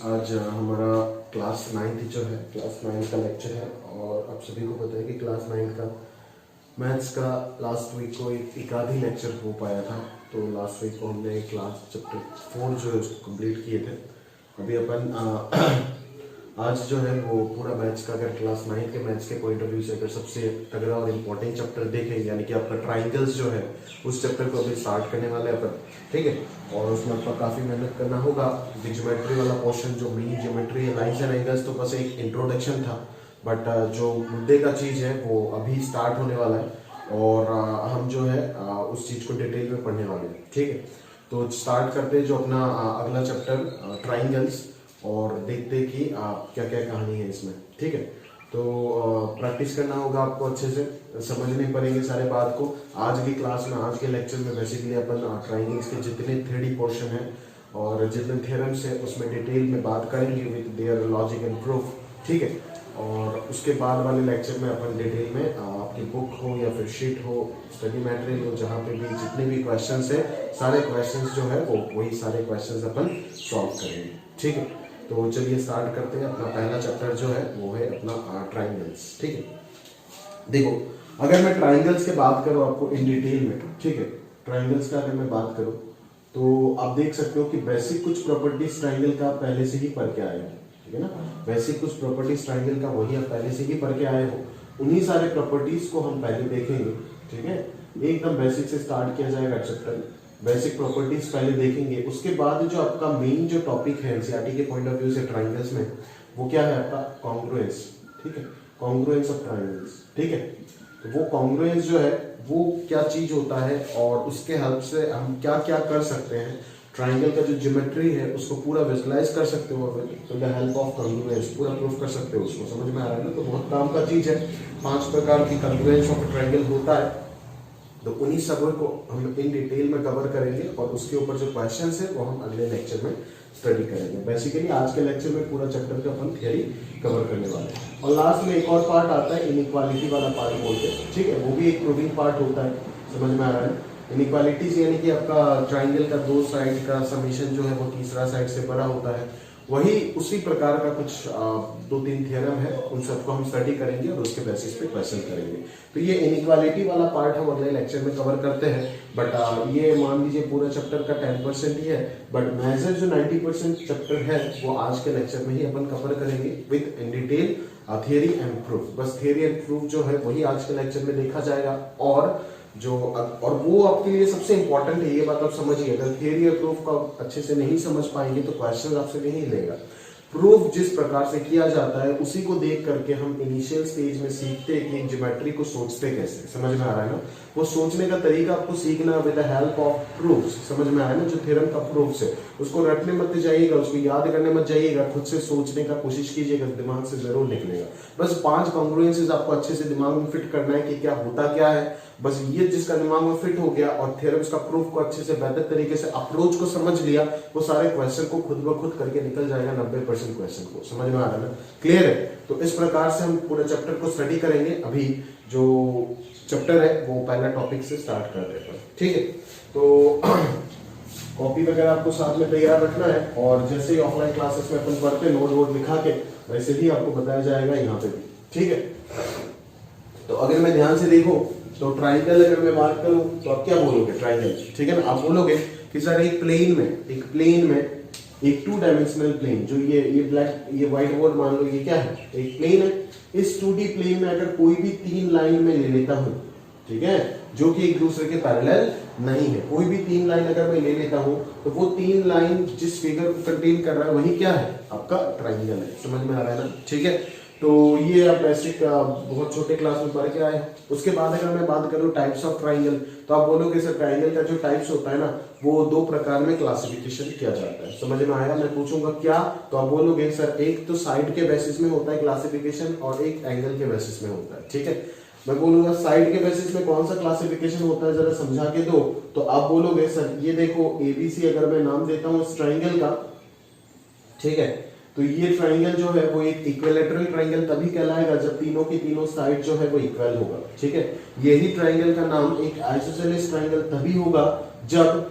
आज हमारा class 9th जो है, क्लास 9 का लेक्चर है। और आप सभी को पता है कि क्लास 9 का मैथ्स का लास्ट वीक को एक आध ही लेक्चर हो पाया था। तो लास्ट वीक को हमने क्लास चैप्टर 4 जो है उसको कंप्लीट किए थे। अभी अपन आज जो है वो पूरा मैथ्स का, अगर क्लास 9 के मैथ्स के पॉइंट ऑफ व्यू से अगर सबसे तगड़ा और इम्पोर्टेंट चैप्टर देखें, यानी कि आपका ट्राइंगल्स जो है उस चैप्टर को अभी स्टार्ट करने वाले हैं अपन, ठीक है। और उसमें आपका काफ़ी मेहनत करना होगा। ज्योमेट्री वाला पोर्शन जो मेन ज्योमेट्री है, लाइन्स एंड एंगल्स, तो बस एक इंट्रोडक्शन था, बट जो मुद्दे का चीज़ है वो अभी स्टार्ट होने वाला है और हम जो है उस चीज़ को डिटेल में पढ़ने वाले हैं, ठीक है। तो स्टार्ट करते हैं जो अपना अगला चैप्टर ट्राइंगल्स, और देखते हैं कि क्या क्या कहानी है इसमें, ठीक है। तो प्रैक्टिस करना होगा आपको, अच्छे से समझने पड़ेंगे सारे बात को। आज की क्लास में, आज के लेक्चर में बेसिकली अपन ट्राइंगल्स के जितने थ्योरी पोर्शन है और जितने थ्योरम्स है उसमें डिटेल में बात करेंगे with their logic and proof, ठीक है। और उसके बाद वाले लेक्चर में अपन डिटेल में आपकी बुक हो या फिर शीट हो, स्टडी मटेरियल हो, जहाँ पे भी जितने भी क्वेश्चंस है, सारे क्वेश्चंस जो है वो वही सारे क्वेश्चंस अपन सॉल्व करेंगे, ठीक है। तो चलिए स्टार्ट करते हैं। अपना पहला चैप्टर जो है वो है अपना ट्राइंगल्स, ठीक है। देखो, अगर मैं ट्राइंगल्स की बात करूँ आपको इन डिटेल में, ठीक है, ट्राइंगल्स का अगर मैं बात करूँ तो आप देख सकते हो कि बेसिक कुछ प्रॉपर्टीज ट्राइंगल का पहले से ही पढ़ के आए हो, ठीक है ना। बेसिक कुछ प्रॉपर्टीज ट्राइंगल का वही आप पहले से ही पढ़ के आए हो, उन्हीं सारे प्रॉपर्टीज को हम पहले देखेंगे, ठीक है। एकदम बेसिक से स्टार्ट किया जाएगा चैप्टर, बेसिक प्रॉपर्टीज पहले देखेंगे। उसके बाद जो आपका मेन जो टॉपिक है एनसीईआरटी के पॉइंट ऑफ व्यू से ट्राइंगल्स में, वो क्या है आपका कॉन्ग्रुएंस, ठीक है, कॉन्ग्रुएंस ऑफ ट्राइंगल्स, ठीक है। तो वो कॉन्ग्रुएंस जो है वो क्या चीज होता है और उसके हेल्प से हम क्या क्या कर सकते हैं। ट्राइंगल का जो ज्योमेट्री है उसको पूरा विजुलाइज कर सकते हो with the help of congruence, पूरा प्रूफ कर सकते हो उसको, समझ में आ रहा है ना। तो बहुत काम का चीज है। 5 प्रकार की कॉन्ग्रुएंस ऑफ ट्राइंगल होता है, तो उन्हीं सबों को हम इन डिटेल में कवर करेंगे और उसके ऊपर जो क्वेश्चंस है वो हम अगले लेक्चर में स्टडी करेंगे। बेसिकली आज के लेक्चर में पूरा चैप्टर का अपन थियरी कवर करने वाले हैं। और लास्ट में एक और पार्ट आता है इनइक्वालिटी वाला पार्ट बोलते हैं, ठीक है। वो भी एक प्रूविंग पार्ट होता है, समझ में आ रहा है। इनइक्वालिटीज यानी कि आपका ट्राइंगल का 2 साइड का समीशन जो है वो तीसरा साइड से बड़ा होता है, वही उसी प्रकार का कुछ 2-3 थ्योरम है, उन सबको हम स्टडी करेंगे और उसके बेसिस पे क्वेश्चन करेंगे। तो ये इनइक्वालिटी वाला पार्ट हम अगले लेक्चर में कवर करते हैं, बट ये मान लीजिए पूरा चैप्टर का 10% ही है, बट मेजर जो 90% चैप्टर है वो आज के लेक्चर में ही अपन कवर करेंगे with in detail theory and proof. बस थियरी एंड प्रूफ जो है वही आज के लेक्चर में देखा जाएगा, और वो आपके लिए सबसे इंपॉर्टेंट है, ये बात आप समझिए। अगर थियरी और प्रूफ का अच्छे से नहीं समझ पाएंगे तो क्वेश्चन आपसे नहीं लेगा। प्रूफ जिस प्रकार से किया जाता है उसी को देख करके हम इनिशियल स्टेज में सीखते हैं कि ज्योमेट्री को सोचते कैसे, समझ में आ रहा है ना। वो सोचने का तरीका आपको सीखना with the help of proofs, समझ में आ रहा है ना। जो थ्योरम का प्रूफ्स है उसको रटने मत जाइएगा, उसको याद करने मत जाइएगा, खुद से सोचने का कोशिश कीजिएगा, दिमाग से जरूर निकलेगा। बस 5 कॉन्ग्रुएंसेस आपको अच्छे से दिमाग में फिट करना है कि क्या होता क्या है। बस ये जिसका दिमाग में फिट हो गया और थ्योरम्स का प्रूफ को अच्छे से बेहतर तरीके से अप्रोच को समझ लिया, वो सारे क्वेश्चन को खुद ब खुद करके निकल जाएगा 90% क्वेश्चन को, समझ में आ रहा है ना, क्लियर है। तो इस प्रकार से हम पूरे चैप्टर को स्टडी करेंगे। अभी जो चैप्टर है वो पहला टॉपिक से स्टार्ट कर देते हैं, ठीक है। तो कॉपी वगैरह आपको साथ में तैयार रखना है, और जैसे ही ऑफलाइन क्लासेस में अपन पढ़ते नोट वोट लिखा के, वैसे ही आपको बताया जाएगा यहाँ पे भी, ठीक है। तो अगर मैं ध्यान से देखूं तो ट्राइंगल अगर मैं बात करूं तो आप क्या बोलोगे, ट्राइंगल, ठीक है ना। आप बोलोगे कि सर एक प्लेन में एक 2 डायमेंशनल प्लेन, जो ये ब्लैक ये व्हाइट बोर्ड मान लो, ये क्या है, एक प्लेन है। इस 2D प्लेन में अगर कोई भी 3 लाइन में ले लेता हूं, ठीक है, जो कि एक दूसरे के पैरेलल नहीं है, कोई भी 3 लाइन अगर मैं ले लेता हूं तो वो 3 लाइन जिस फिगर को कंटेन कर रहा है वही क्या है, आपका ट्राइंगल है, समझ में आ रहा है ना, ठीक है। तो ये आप बेसिक बहुत छोटे क्लास में पढ़ के आए। उसके बाद अगर मैं बात करूं टाइप्स ऑफ ट्राइंगल, तो आप बोलोगे सर ट्राइंगल का जो टाइप्स होता है ना वो 2 प्रकार में क्लासिफिकेशन किया जाता है, समझ में आया। मैं पूछूंगा क्या, तो आप बोलोगे सर एक तो साइड के बेसिस में होता है क्लासिफिकेशन और एक एंगल के बेसिस में होता है, ठीक है। मैं बोलूंगा साइड के बेसिस में कौन सा क्लासिफिकेशन होता है जरा समझा के दो, तो आप बोलोगे सर ये देखो ABC अगर मैं नाम देता हूं इस ट्राइंगल का, ठीक है, तो ये ट्राइंगल जो है वो एक इक्विलैटरल ट्राइंगल तभी कहलाएगा जब तीनों की तीनों साइड जो है वो इक्वल होगा, ठीक है। यही ट्राइंगल का नाम एक आइसोसेलेस ट्राइंगल तभी होगा जब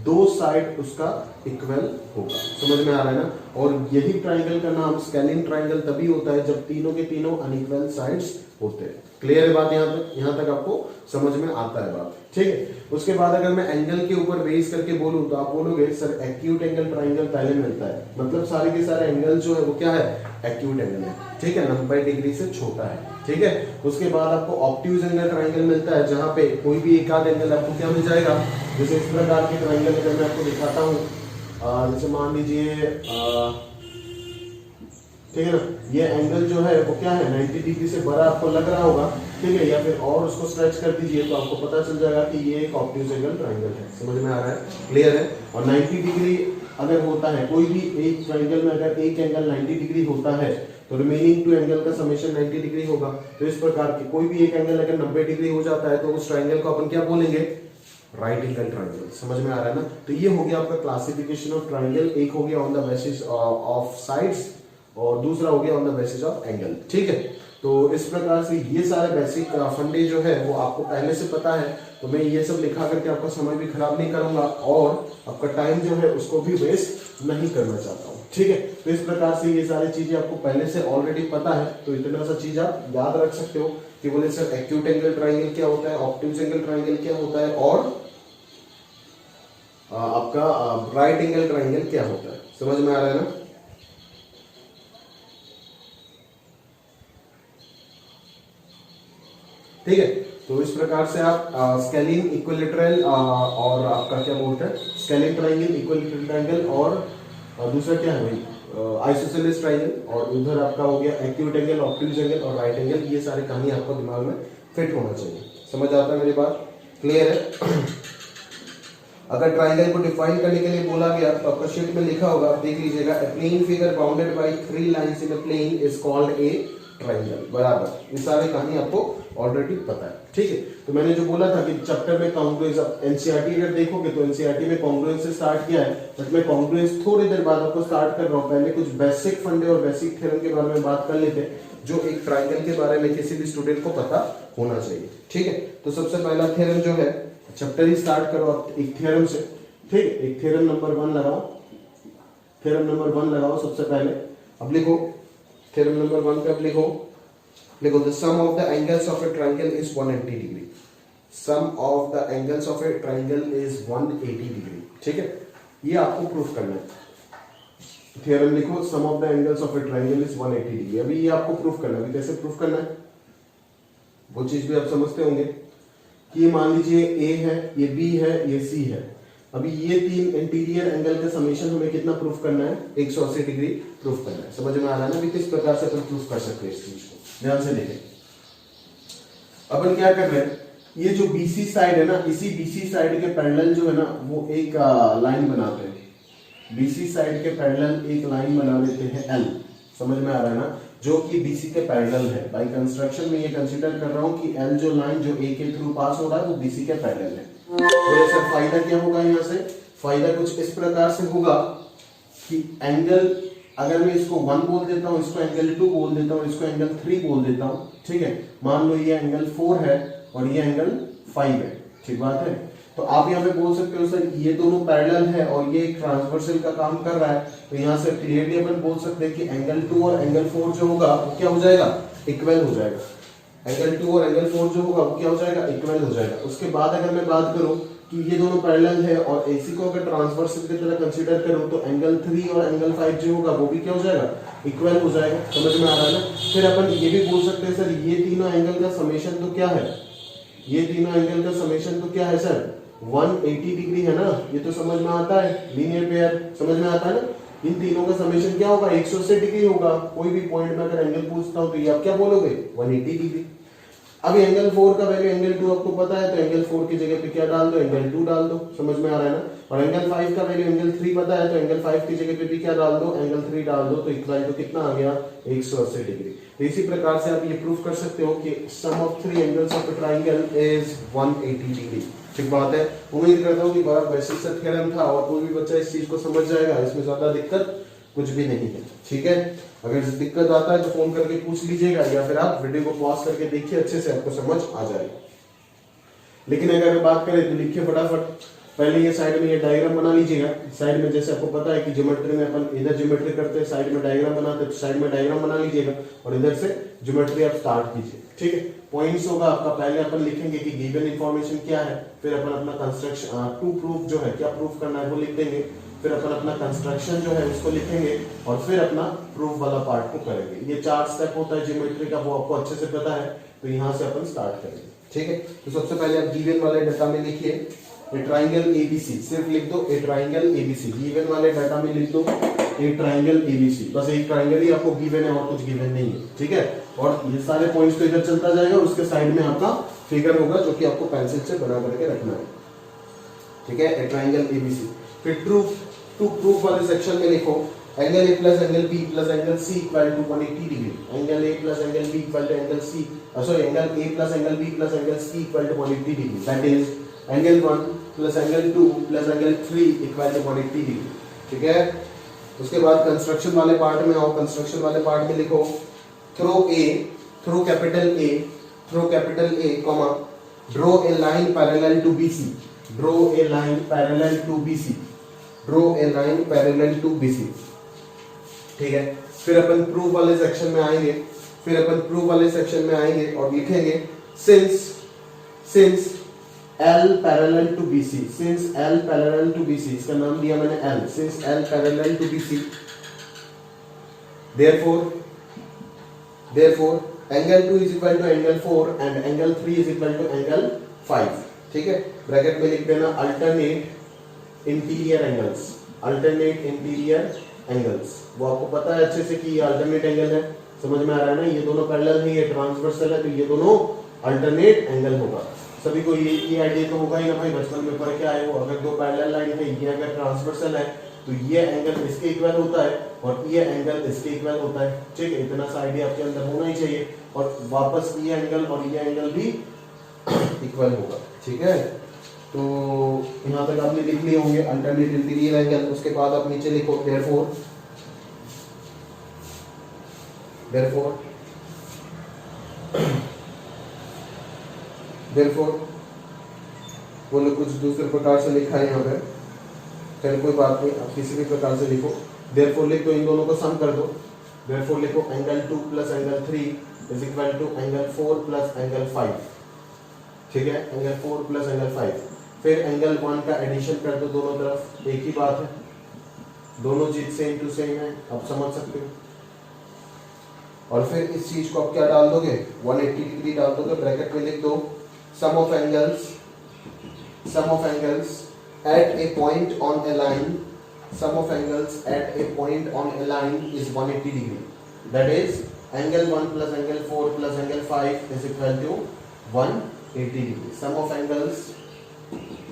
दो साइड उसका इक्वल होगा। समझ में आ रहा है ना। और यही ट्राइंगल का नाम स्केलिन ट्राइंगल तभी होता है जब तीनों के तीनों अनइक्वल साइड्स होते हैं। क्लियर है बात? यहाँ तक आपको समझ में आता है बात, ठीक है। उसके बाद अगर मैं एंगल के ऊपर बेस करके बोलूं तो आप बोलोगे सर एक्यूट एंगल ट्राइंगल पहले मिलता है, मतलब सारे के सारे एंगल जो है वो क्या है, एक्यूट एंगल है, ठीक है, 90 डिग्री से छोटा है, ठीक है। उसके बाद आपको ऑब्ट्यूज एंगल ट्राइंगल मिलता है जहां पे कोई भी एक आध एंगल आपको क्या मिल जाएगा, जैसे इस प्रकार के ट्राइंगल अगर मैं आपको दिखाता हूँ, जैसे मान लीजिए ठीक है ना, ये एंगल जो है वो क्या है 90 डिग्री से बड़ा आपको लग रहा होगा, ठीक है, या फिर और उसको स्ट्रेच कर दीजिए तो आपको पता चल जाएगा कि ये एक ऑब्ट्यूज एंगल ट्राइंगल है। समझ में आ रहा है? क्लियर है? और 90 डिग्री अगर होता है कोई भी एक ट्राइंगल में, अगर एक एंगल 90 डिग्री होता है तो रिमेनिंग टू एंगल का समेशन 90 डिग्री होगा। तो इस प्रकार के कोई भी एक एंगल अगर 90 डिग्री हो जाता है तो उस ट्राइंगल को अपन क्या बोलेंगे, राइट एंगल ट्राइंगल। समझ में आ रहा है ना। तो ये हो गया आपका क्लासिफिकेशन ऑफ ट्राइंगल, एक हो गया on the basis of sides और दूसरा हो गया on the basis of angle, ठीक है। तो इस प्रकार से ये सारे बेसिक फंडे जो है वो आपको पहले से पता है, तो मैं ये सब लिखा करके आपका समय भी खराब नहीं करूंगा और आपका टाइम जो है उसको भी वेस्ट नहीं करना चाहता हूँ, ठीक है। तो इस प्रकार से ये सारी चीजें आपको पहले से ऑलरेडी पता है, तो इतना सा चीज आप याद रख सकते हो कि बोले सर एक्यूट एंगल ट्राइंगल क्या होता है, ऑब्ट्यूज एंगल ट्राइंगल क्या होता है और आपका राइट एंगल ट्राइंगल क्या होता है। समझ में आ रहा है ना। ठीक है, तो इस प्रकार से आप स्केलिन इक्विलेटरल और आपका क्या बोलते हैं स्केलिन ट्राइंगल, इक्विलेटरल ट्राइंगल और दूसरा क्या है भाई आइसोसेलेस ट्राइंगल, और उधर आपका हो गया एक्यूट एंगल, ऑब्ट्यूज एंगल और राइट एंगल। ये सारे कहानी आपको दिमाग में फिट होना चाहिए। समझ आता है मेरी बात? क्लियर है? अगर ट्राइंगल को डिफाइन करने के लिए बोला गया तो आपका शीट में लिखा होगा, आप देख लीजिएगा, a plane figure bounded by 3 lines in a plane is called a triangle। बराबर, ये सारी कहानी आपको ऑलरेडी पता है, ठीक है। तो मैंने जो बोला था कि चैप्टर में कॉन्ग्रुएंस, एनसीईआरटी अगर देखोगे तो एनसीईआरटी में कॉन्ग्रुएंस से स्टार्ट किया है, बट मैं कॉन्ग्रुएंस थोड़ी देर बाद आपको स्टार्ट कर रहा हूँ। पहले कुछ बेसिक फंडे और बेसिक थ्योरम के बारे में बात कर लेते हैं, जो एक ट्राइंगल के बारे में किसी भी स्टूडेंट को पता होना चाहिए, ठीक है। तो सबसे पहला थ्योरम जो है, चैप्टर ही स्टार्ट करो आप एक थ्योरम से, ठीक है। एक थ्योरम नंबर 1 लगाओ, थ्योरम नंबर 1 लगाओ सबसे पहले। अब लिखो थ्योरम नंबर 1 पे, अब लिखो the sum of the angles of a triangle is 180 degree. Sum of the angles of a triangle is 180 degree, ठीक है। ये आपको प्रूफ करना है। थ्योरम लिखो, sum of the angles of a triangle is 180 degree. अभी ये आपको प्रूफ करना है। कैसे प्रूफ करना है वो चीज भी आप समझते होंगे कि मान लीजिए ए है, ये बी है, ये सी है। अभी ये तीन इंटीरियर एंगल का समेशन हमें कितना प्रूफ करना है, 180 डिग्री प्रूफ करना है। समझ में आ रहा है ना भी किस प्रकार से अपन प्रूफ कर सकते हैं इस चीज को। ध्यान से देखें, अपन क्या कर रहे हैं, ये जो बीसी साइड है ना, इसी बीसी साइड के पैरेलल जो है ना वो एक लाइन बनाते हैं। बीसी साइड के पैरेलल एक लाइन बना लेते हैं एल। समझ में आ रहा है ना, जो कि बीसी के पैरेलल है। बाय कंस्ट्रक्शन में ये कंसीडर कर रहा हूं कि एल जो लाइन जो ए के थ्रू पास हो रहा है वो बीसी के पैरेलल है। तो सर फायदा क्या होगा यहाँ से, फायदा कुछ इस प्रकार से होगा कि एंगल, अगर मैं इसको 1 बोल देता हूँ, इसको एंगल 2 बोल देता हूँ, इसको एंगल 3 बोल देता हूँ, ठीक है। मान लो ये एंगल 4 है और ये एंगल 5 है, ठीक बात है। तो आप यहाँ पे बोल सकते हो सर ये दोनों पैरेलल है और ये एक ट्रांसवर्सल का काम कर रहा है, तो यहाँ से क्लियरली अपन बोल सकते हैं कि एंगल 2 और एंगल 4 जो होगा वो क्या हो जाएगा, इक्वल हो जाएगा। एंगल 2 और एंगल 4 जो होगा वो क्या हो जाएगा, इक्वल हो जाएगा। उसके बाद अगर मैं बात करूं कि ये दोनों पैरेलल है और एसी को अगर ट्रांसवर्सल की तरह कंसीडर करूं तो एंगल 3 और एंगल 5 जो होगा वो भी क्या हो जाएगा, इक्वल हो जाएगा। समझ में आ रहा है ना। फिर अपन ये भी बोल सकते हैं सर ये तीनों एंगल का समेशन तो क्या है, ये तीनों एंगल का समेशन तो क्या है सर, 180 डिग्री है ना। ये तो समझ में आता है, लीनियर पेयर समझ में आता है ना। इन तीनों का समेशन क्या होगा, 180 डिग्री होगा। कोई भी पॉइंट में अगर एंगल पूछता हूं तो ये आप क्या बोलोगे, 180 डिग्री। अब एंगल 4 का वैल्यू एंगल 2 आपको पता है, तो एंगल 4 की जगह पे क्या डाल दो, एंगल 2 डाल दो। समझ में आ रहा है ना। और एंगल 5 का वैल्यू एंगल 3 पता है, तो एंगल 5 की जगह पे भी क्या डाल दो, एंगल 3 डाल दो। तो इक्वल तो कितना आ गया, 180 डिग्री। तो इसी प्रकार से आप ये प्रूफ कर सकते हो कि sum of 3 angles of a triangle is 180 degree. ठीक बात है। उम्मीद करता हूँ कि बड़ा बेसिक सा थ्योरम था और कोई भी बच्चा इस चीज को समझ जाएगा, इसमें ज्यादा दिक्कत कुछ भी नहीं है। ठीक है, अगर दिक्कत आता है तो फोन करके पूछ लीजिएगा या फिर आप वीडियो को पॉज करके देखिए, अच्छे से आपको समझ आ जाएगा। लेकिन अगर बात करें तो लिखिए फटाफट पहले ये साइड में ये डायग्राम बना लीजिएगा। साइड में जैसे आपको पता है कि ज्योमेट्री में अपन इधर ज्योमेट्री करते हैं, साइड में डायग्राम बनाते हैं, तो साइड में डायग्राम बना लीजिएगा और इधर से ज्योमेट्री आप स्टार्ट कीजिए। ठीक है, पॉइंट्स होगा आपका, पहले अपन लिखेंगे कि गिवन इंफॉर्मेशन क्या है, फिर अपन अपना कंस्ट्रक्शन टू प्रूफ जो है, क्या प्रूफ करना है वो लिख देंगे, फिर अपन अपना कंस्ट्रक्शन जो है उसको लिखेंगे और फिर अपना प्रूफ वाला पार्ट को करेंगे। ये 4 स्टेप होता है ज्योमेट्री का, वो आपको अच्छे से पता है, तो यहाँ से अपन स्टार्ट करेंगे। ठीक है, तो सबसे पहले आप गिवन वाले डाटा में लिखिए ए ट्राइंगल एबीसी, सिर्फ लिख दो ए ट्राइंगल एबीसी। गिवन वाले डाटा में लिख दो ए ट्राइंगल एबीसी, बस एक ट्राइंगल ही आपको गिवन है और कुछ गिवन नहीं है। ठीक है, और ये सारे पॉइंट्स तो इधर चलता जाएगा और उसके साइड में आपका फिगर होगा जो कि आपको पेंसिल से बना करके रखना है। ठीक है, ए ट्राइंगल एबीसी। फिर टू प्रूफ वाले सेक्शन में लिखो angle A plus angle B plus angle C equal to 180 degree. Angle A plus angle B equal to angle C, sorry angle A plus angle B plus angle C equal to 180 degree, that is angle 1 plus angle 2 plus angle 3 equal to 180 degree. ठीक है, उसके बाद construction वाले part में आओ। Construction वाले part में लिखो through capital A comma draw a line parallel to BC, draw a line parallel to BC, draw a line parallel to BC. ठीक है, फिर अपन प्रूफ वाले सेक्शन में आएंगे, और लिखेंगे since L parallel to BC, since L parallel to BC, इसका नाम दिया मैंने L, since L parallel to BC, therefore angle 2 is equal to angle 4 and angle 3 is equal to angle 5। ठीक है, ब्रैकेट में लिख देना अल्टरनेट इंटीरियर एंगल्स। वो आपको पता है अच्छे से कि ये अल्टरनेट एंगल है, समझ में आ रहा है ना, ये दोनों पैरेलल नहीं, ये ट्रांसवर्सल है, तो ये दोनों अल्टरनेट एंगल होगा। सभी को ये आइडिया तो होगा ही ना भाई, बचपन में पढ़ के आए हो, अगर दो पैरेलल लाइन है, ये अगर ट्रांसवर्सल है तो ये एंगल इसके इक्वल होता है और ये एंगल इसके इक्वल होता है। ठीक है, इतना सा आइडिया आपके अंदर होना ही चाहिए, और वापस ये एंगल और ये एंगल भी इक्वल होगा। ठीक है, तो यहाँ तक आपने लिख लिए होंगे अल्टरनेट इंटीरियर एंगल। उसके बाद आप नीचे लिखो therefore वो लोग कुछ दूसरे प्रकार से लिखा है यहाँ पे, चलो कोई बात नहीं, आप किसी भी प्रकार से लिखो। therefore लिख दो, इन दोनों को सम कर दो। therefore लिखो angle 2 plus angle 3 is equal to angle 4 plus angle 5। ठीक है, एंगल 4 प्लस एंगल 5। फिर एंगल 1 का एडिशन कर दो दोनों तरफ, एक ही बात है, दोनों चीज सेम टू सेम है, आप समझ सकते हो। और फिर इस चीज को आप क्या डाल दोगे, 180 डिग्री डाल दोगे। ब्रैकेट में लिख दो sum of angles at a point on a line, sum of angles at a point on a line is 180 degree, that is angle 1 plus angle 4 plus angle 5 is equal to 180 degree। sum of angles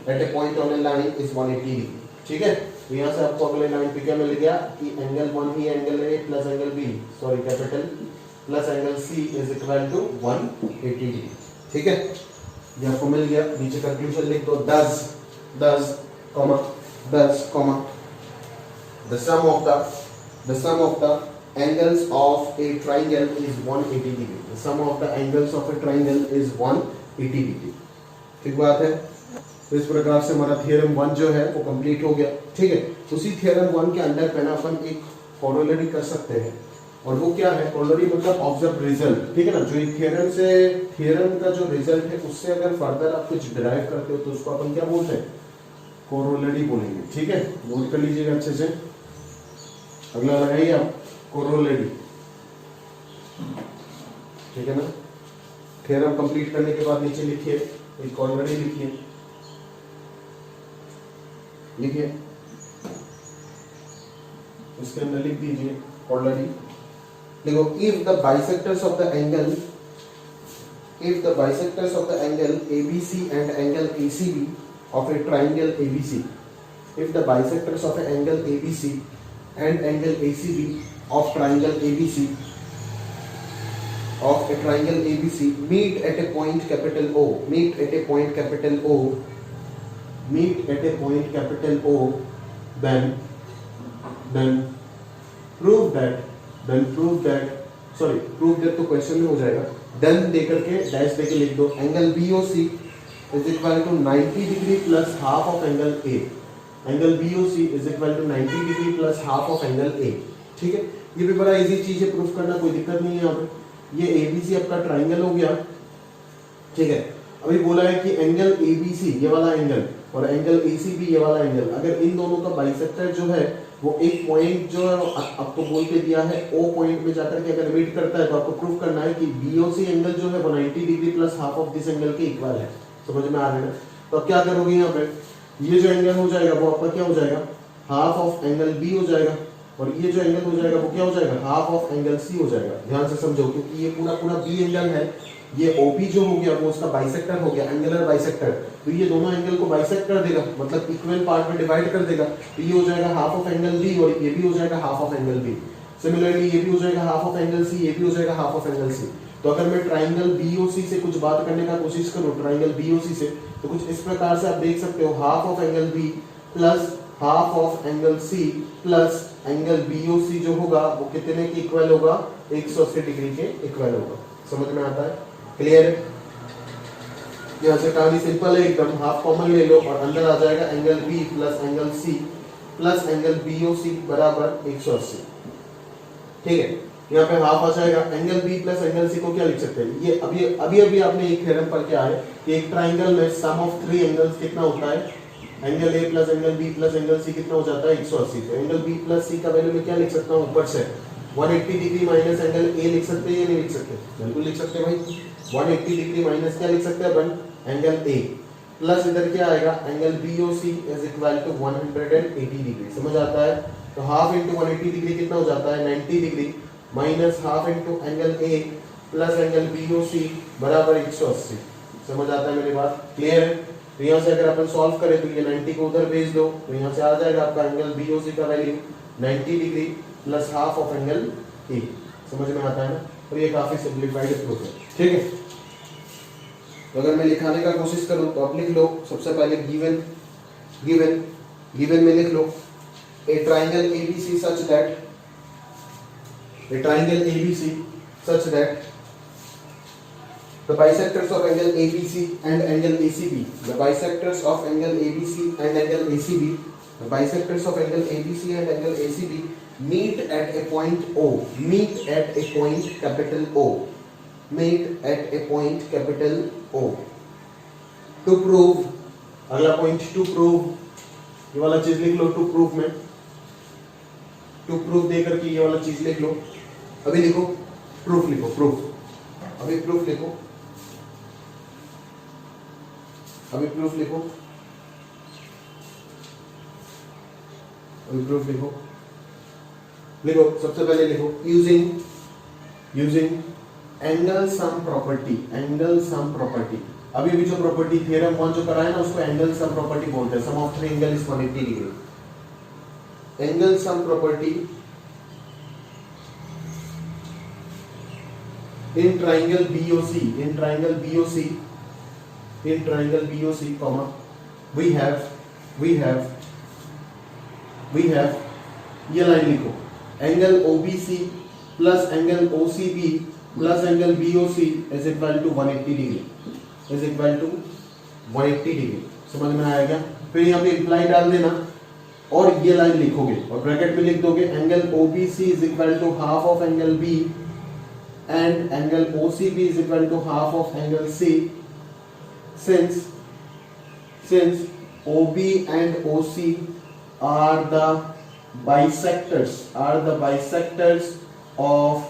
at a point on a line is 180 degree। ठीक है, तो यहाँ से आपको अगले line पे क्या मिल गया कि एंगल 1 ही angle A plus angle B, sorry capital, plus angle C is equal to 180 degree. ठीक है, ये आपको मिल गया। नीचे कंक्लूजन लिख दो, thus the sum of the angles of a triangle is 180 degree, the sum of the angles of a triangle is 180 degree। ठीक बात है, तो इस प्रकार से हमारा थ्योरम 1 जो है वो कंप्लीट हो गया। ठीक है, उसी थ्योरम 1 के अंडर पे ना अपन एक कोरोलरी कर सकते हैं, और वो क्या है, कोरोलरी मतलब ऑब्जर्व रिजल्ट। ठीक है ना, जो थ्योरम का जो रिजल्ट है उससे अगर फर्दर आप कुछ डिराइव करते हो तो उसको अपन क्या बोलते हैं, कोरोलरी बोलेंगे। ठीक है, नोट कर लीजिएगा अच्छे से। अगला लगाइए आप कोरोलरी। ठीक है ना, थ्योरम कंप्लीट करने के बाद नीचे लिखिए एक कोरोलरी लिखिए इसके अंदर लिख दीजिए कोरोलरी। देखो, if the bisectors of the angle ABC and angle ACB of a triangle ABC, if the bisectors of an angle ABC and angle ACB of triangle ABC meet at a point capital O, then prove that तो question में हो जाएगा, then they करके dash देके लिख दो angle BOC is equal to 90 degree plus half of angle A. Angle BOC is equal to 90 degree plus half of angle A. ठीक है, ये भी बड़ा इजी चीज है प्रूफ करना, कोई दिक्कत नहीं है यहाँ पे। ये ABC आपका ट्राइंगल हो गया। ठीक है, अभी बोला है कि एंगल ABC ये वाला एंगल और एंगल ACB ये वाला एंगल, अगर इन दोनों का बाइसेक्टर जो है वो एक पॉइंट जो आपको बोल के दिया है O पॉइंट में जाकर के अगर मीट करता है तो आपको प्रूफ करना है कि BOC एंगल जो है वो 90 degree plus half of this angle के इक्वल है। समझ में आ रहा है? तो अब क्या करोगे यहाँ पे, ये जो एंगल हो जाएगा वो आपका क्या हो जाएगा, हाफ ऑफ एंगल B हो जाएगा, और ये जो एंगल हो जाएगा वो क्या हो जाएगा, हाफ ऑफ एंगल C हो जाएगा। ध्यान से समझो, क्योंकि ये पूरा पूरा B एंगल है, ये OB जो हो गया वो उसका बाइसेक्टर हो गया, एंगुलर बाइसेक्टर, तो ये दोनों एंगल को बाइसेक्ट कर देगा, मतलब इक्वल पार्ट में डिवाइड कर देगा। तो ये हो जाएगा हाफ ऑफ एंगल B और ये भी हो जाएगा half of angle B। Similarly ये भी हो जाएगा हाफ ऑफ एंगल C, ये भी हो जाएगा हाफ ऑफ एंगल C। तो अगर मैं ट्राइंगल BOC से कुछ बात करने का कोशिश करूं, ट्राइंगल BOC से, तो कुछ इस प्रकार से आप देख सकते हो, half of angle B plus half of angle C plus angle BOC जो होगा वो कितने के इक्वल होगा, 180 डिग्री के इक्वल होगा। समझ में आता है? क्लियर है? यहाँ से कहानी सिंपल है एकदम, हाफ कॉमन ले लो और अंदर आ जाएगा angle B plus angle C plus angle BOC बराबर 180। ठीक है, यहाँ पे हाफ आ जाएगा, angle B plus angle C को क्या लिख सकते हैं, ये अभी आपने एक थ्योरम पर क्या है कि एक ट्राइंगल में सम ऑफ 3 एंगल्स कितना होता है, angle A plus angle B plus angle C कितना हो जाता है, 180। तो एंगल B प्लस C का वैल्यू मैं क्या लिख सकता हूँ, ऊपर से 180 डिग्री माइनस एंगल A लिख सकते हैं या नहीं लिख सकते, बिल्कुल लिख सकते हैं भाई। 180 डिग्री माइनस क्या लिख सकते हैं अपन, एंगल A प्लस इधर क्या आएगा, angle BOC is equal to 180 degree. समझ आता है? तो हाफ इंटू 180 डिग्री कितना हो जाता है, 90 degree minus half into angle A plus angle BOC बराबर 180। समझ आता है मेरी बात? क्लियर है? तो यहाँ से अगर अपन सॉल्व करें तो ये 90 को उधर भेज दो, तो यहाँ से आ जाएगा आपका एंगल BOC का value 90 degree plus half of angle A। समझ में आता है ना? और ये काफी सिंप्लीफाइड प्रूफ है। ठीक है, तो अगर मैं लिखाने का कोशिश करूं तो आप लिख लो, सबसे पहले गिवन में लिख लो a triangle ABC such that the bisectors of angle ABC and angle ACB, the bisectors of angle ABC and angle ACB, the bisectors of angle ABC and angle ACB meet at a point O, meet at a point capital O, meet at a point capital O. To prove, अगला point to prove, ये वाला चीज लिख लो, to prove में, to prove देकर के ये वाला चीज लिख लो। अभी लिखो प्रूफ, लिखो प्रूफ, अभी प्रूफ लिखो, अभी प्रूफ लिखो, अभी प्रूफ लिखो, लिखो सबसे पहले लिखो using angle sum property, angle sum property. अभी जो प्रॉपर्टी थ्योरम 1 जो कराया ना उसको एंगल सम प्रॉपर्टी बोलते हैं। Sum of 3 angle is 180 degree. Angle sum property in triangle BOC, in triangle BOC, comma, we have ये लाइन लिखो, angle OBC plus angle OCB plus angle BOC is equal to 180 degree, is equal to 180 degree. समझ में आया क्या? फिर यहाँ पे imply डाल देना और ये लाइन लिखोगे और ब्रैकेट में लिख दोगे angle OBC is equal to half of angle B and angle OCB is equal to half of angle C, since OB and OC are the bisectors of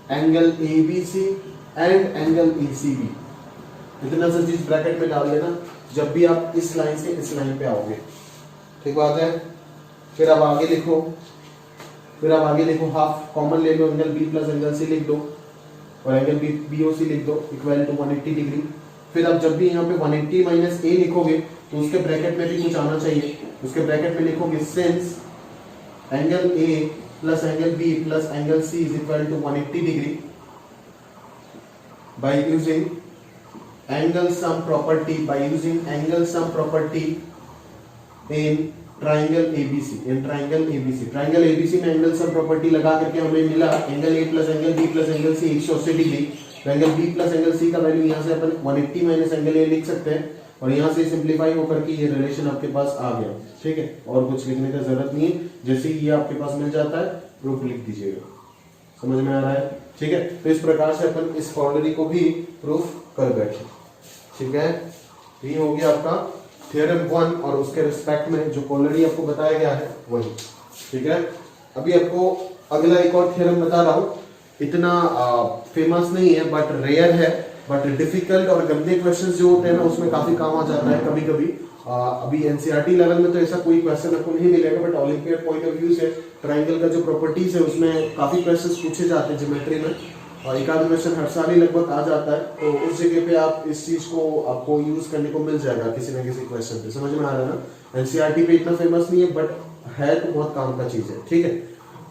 angle ABC and angle ACB। इतना सा चीज bracket में डाल देना जब भी आप इस लाइन से इस लाइन पे आओगे। ठीक बात है? फिर आप आगे लिखो, हाफ कॉमन ले लो, angle B plus angle C लिख दो और एंगल BOC लिख दो इक्वल टू 180 डिग्री। फिर आप जब भी यहाँ पे 180 माइनस A लिखोगे तो उसके ब्रैकेट में भी कुछ आना चाहिए, उसके ब्रैकेट में लिखोगे since angle A plus angle B plus angle C is equal to 180 degree by using angle sum property, in triangle ABC, triangle ABC में एंगल सम प्रॉपर्टी लगा करके हमें मिला angle A plus angle B plus angle C 180 degree. Angle B plus angle C का value यहाँ से अपन 180 minus angle A लिख सकते हैं, और यहाँ से सिंप्लीफाई होकर के ये रिलेशन आपके पास आ गया, ठीक है। और कुछ लिखने का जरूरत नहीं है, जैसे ही ये आपके पास मिल जाता है प्रूफ लिख दीजिएगा, समझ में आ रहा है, ठीक है। तो इस प्रकार से अपन इस कॉर्नरी को भी प्रूफ कर बैठे, ठीक है। ये हो गया आपका थ्योरम 1 और उसके रिस्पेक्ट में जो कॉर्नरी आपको बताया गया है वही, ठीक है। अभी आपको अगला एक और थ्योरम बता रहा हूँ, इतना फेमस नहीं है बट रेयर है, बट डिफिकल्ट और गंदे क्वेश्चंस जो होते हैं ना उसमें काफी काम आ जाता है कभी कभी। अभी एनसीईआरटी लेवल में तो ऐसा कोई क्वेश्चन आपको नहीं मिलेगा, but olympiad point of view से ट्रायंगल का जो प्रॉपर्टीज है उसमें काफी क्वेश्चंस पूछे जाते हैं ज्योमेट्री में, और एक आध क्वेश्चन हर साल ही लगभग आ जाता है। तो उस जगह पे आप इस चीज को आपको यूज करने को मिल जाएगा किसी ना किसी क्वेश्चन पे, समझ में आ रहा है ना। एनसीईआरटी पे इतना फेमस नहीं है बट है तो बहुत काम का चीज है, ठीक है।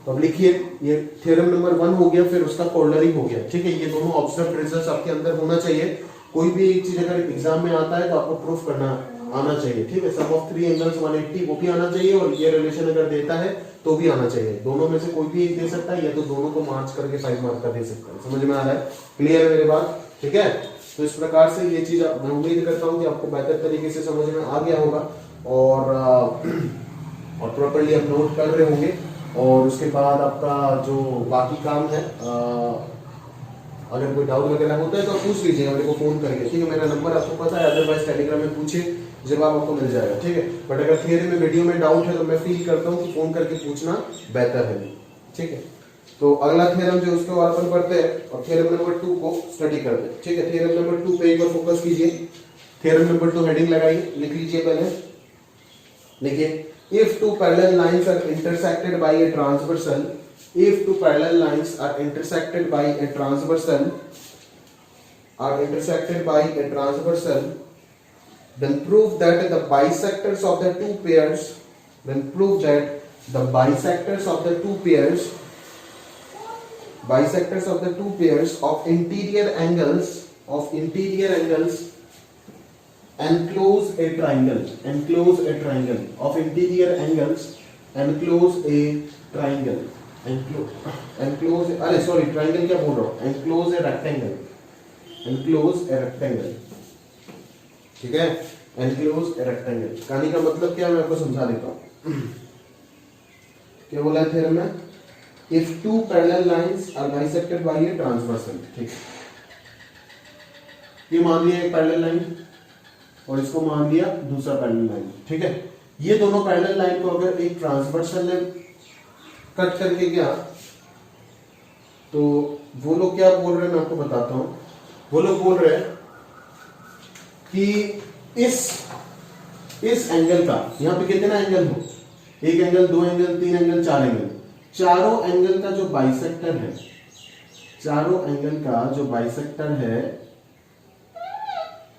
तो अब लिखिए, ये थ्योरम नंबर 1 हो गया, फिर उसका कॉर्नरी हो गया, ठीक है। ये दोनों ऑब्जर्व रिजल्ट्स आपके अंदर होना चाहिए। कोई भी एक चीज अगर एग्जाम में आता है तो आपको प्रूफ करना आना चाहिए, ठीक है। सम ऑफ 3 एंगल्स 180 वो भी आना चाहिए, और ये रिलेशन अगर देता है तो भी आना चाहिए। दोनों में से कोई भी एक दे सकता है, या तो दोनों को मार्च करके 5 मार्क का दे सकता है, समझ में आ रहा है, क्लियर है मेरी बात, ठीक है। तो इस प्रकार से ये चीज मैं उम्मीद करता हूँ कि आपको बेहतर तरीके से समझ में आ गया होगा, और प्रॉपर्ली आप नोट कर रहे होंगे। और उसके बाद आपका जो बाकी काम है, अगर कोई डाउट वगैरह होता है तो आप पूछ लीजिएगा मेरे को फोन करके, ठीक है। मेरा नंबर आपको पता है, अदरवाइज टेलीग्राम में पूछिए, जवाब आपको मिल जाएगा, ठीक है। बट अगर थियरी में वीडियो में डाउट है तो मैं फील करता हूँ कि फोन करके पूछना बेहतर है, ठीक है। तो अगला थ्योरम जो उसके ऊपर अपन पढ़ते हैं, और थ्योरम नंबर 2 को स्टडी करते हैं, ठीक है। थ्योरम नंबर 2 पे एक बार फोकस कीजिए। थ्योरम नंबर 2 हेडिंग लगाइए, लिख लीजिए पहले, लिखिए, if two parallel lines are intersected by a transversal, if two parallel lines are intersected by a transversal, then prove that the bisectors of the two pairs, of interior angles enclose a triangle of interior angles enclose a triangle triangle क्या बोल रहा हूँ, enclose a rectangle, ठीक है। enclose a rectangle कहानी का मतलब क्या, मैं आपको समझा देता हूँ। क्या बोला है थ्योरम में, if two parallel lines are bisected by a transversal, ठीक है। ये मान लिया एक पैरेलल लाइन और इसको मान लिया दूसरा पैरेलल लाइन, ठीक है। ये दोनों पैरेलल लाइन को अगर एक ट्रांसवर्सल ने कट करके गया तो वो लोग क्या बोल रहे हैं मैं आपको बताता हूं। वो लोग बोल रहे हैं कि इस एंगल का, यहां पे कितना एंगल हो, एक एंगल, 2 एंगल, 3 एंगल, 4 एंगल, चारों एंगल का जो बाइसेक्टर है,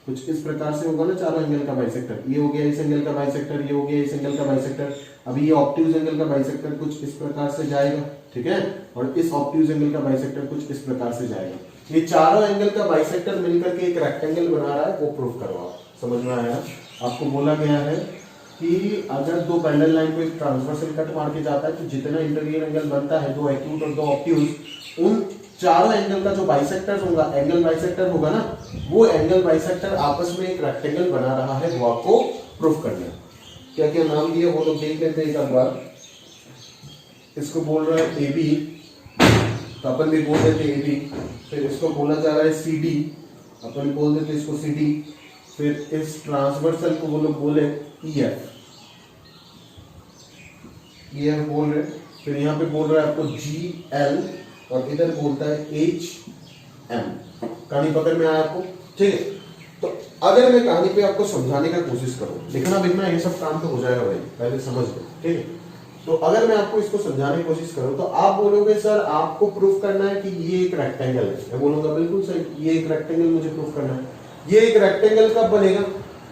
कुछ इस प्रकार से होगा ना। चारों एंगल का बाइसेक्टर, ये हो गया इस एंगल का बाइसेक्टर, ये हो गया इस एंगल का बाइसेक्टर। अभी ये ऑब्ट्यूज एंगल का बाइसेक्टर कुछ इस प्रकार से जाएगा, ठीक है, और इस ऑब्ट्यूज एंगल का बाइसेक्टर कुछ इस प्रकार से जाएगा। ये चारों एंगल का बाइसेक्टर मिलकर के एक रेक्टेंगल बना रहा है, वो प्रूफ करवाओ। समझ में आया? आपको बोला गया है कि अगर दो पैरेलल लाइन को एक ट्रांसवर्सल कट मार के जाता है तो जितना इंटीरियर एंगल बनता है, दो एक्यूट और दो ऑब्ट्यूज, उन चारों एंगल का जो बाइसेक्टर होगा, एंगल बाइसेक्टर होगा ना, वो एंगल बाइसेक्टर आपस में एक रेक्टेंगल बना रहा है, वो आपको प्रूफ करना है। क्या क्या नाम दिया वो लोग देख लेते हैं एक बार। इसको बोल रहा है ए बी, तो अपन भी बोल देते ए बी। फिर इसको बोला जा रहा है सी डी, अपन बोल देते इसको सी डी। फिर इस ट्रांसवर्सल को वो लोग बोले ई एफ, बोल रहे। फिर यहाँ पे बोल रहा है आपको जी एल, और इधर बोलता है एच एम। कहानी पकड़ में आया आपको? ठीक है। तो अगर मैं कहानी पे आपको समझाने का कोशिश करूं, लिखना लिखना ये सब काम तो हो जाएगा भाई, पहले समझ लो, ठीक है। तो अगर मैं आपको इसको समझाने की कोशिश करूं तो आप बोलोगे सर आपको प्रूफ करना है कि ये एक रेक्टेंगल है। मैं बोलूंगा बिल्कुल सही, ये एक रेक्टेंगल मुझे प्रूफ करना है। ये एक रेक्टेंगल कब बनेगा?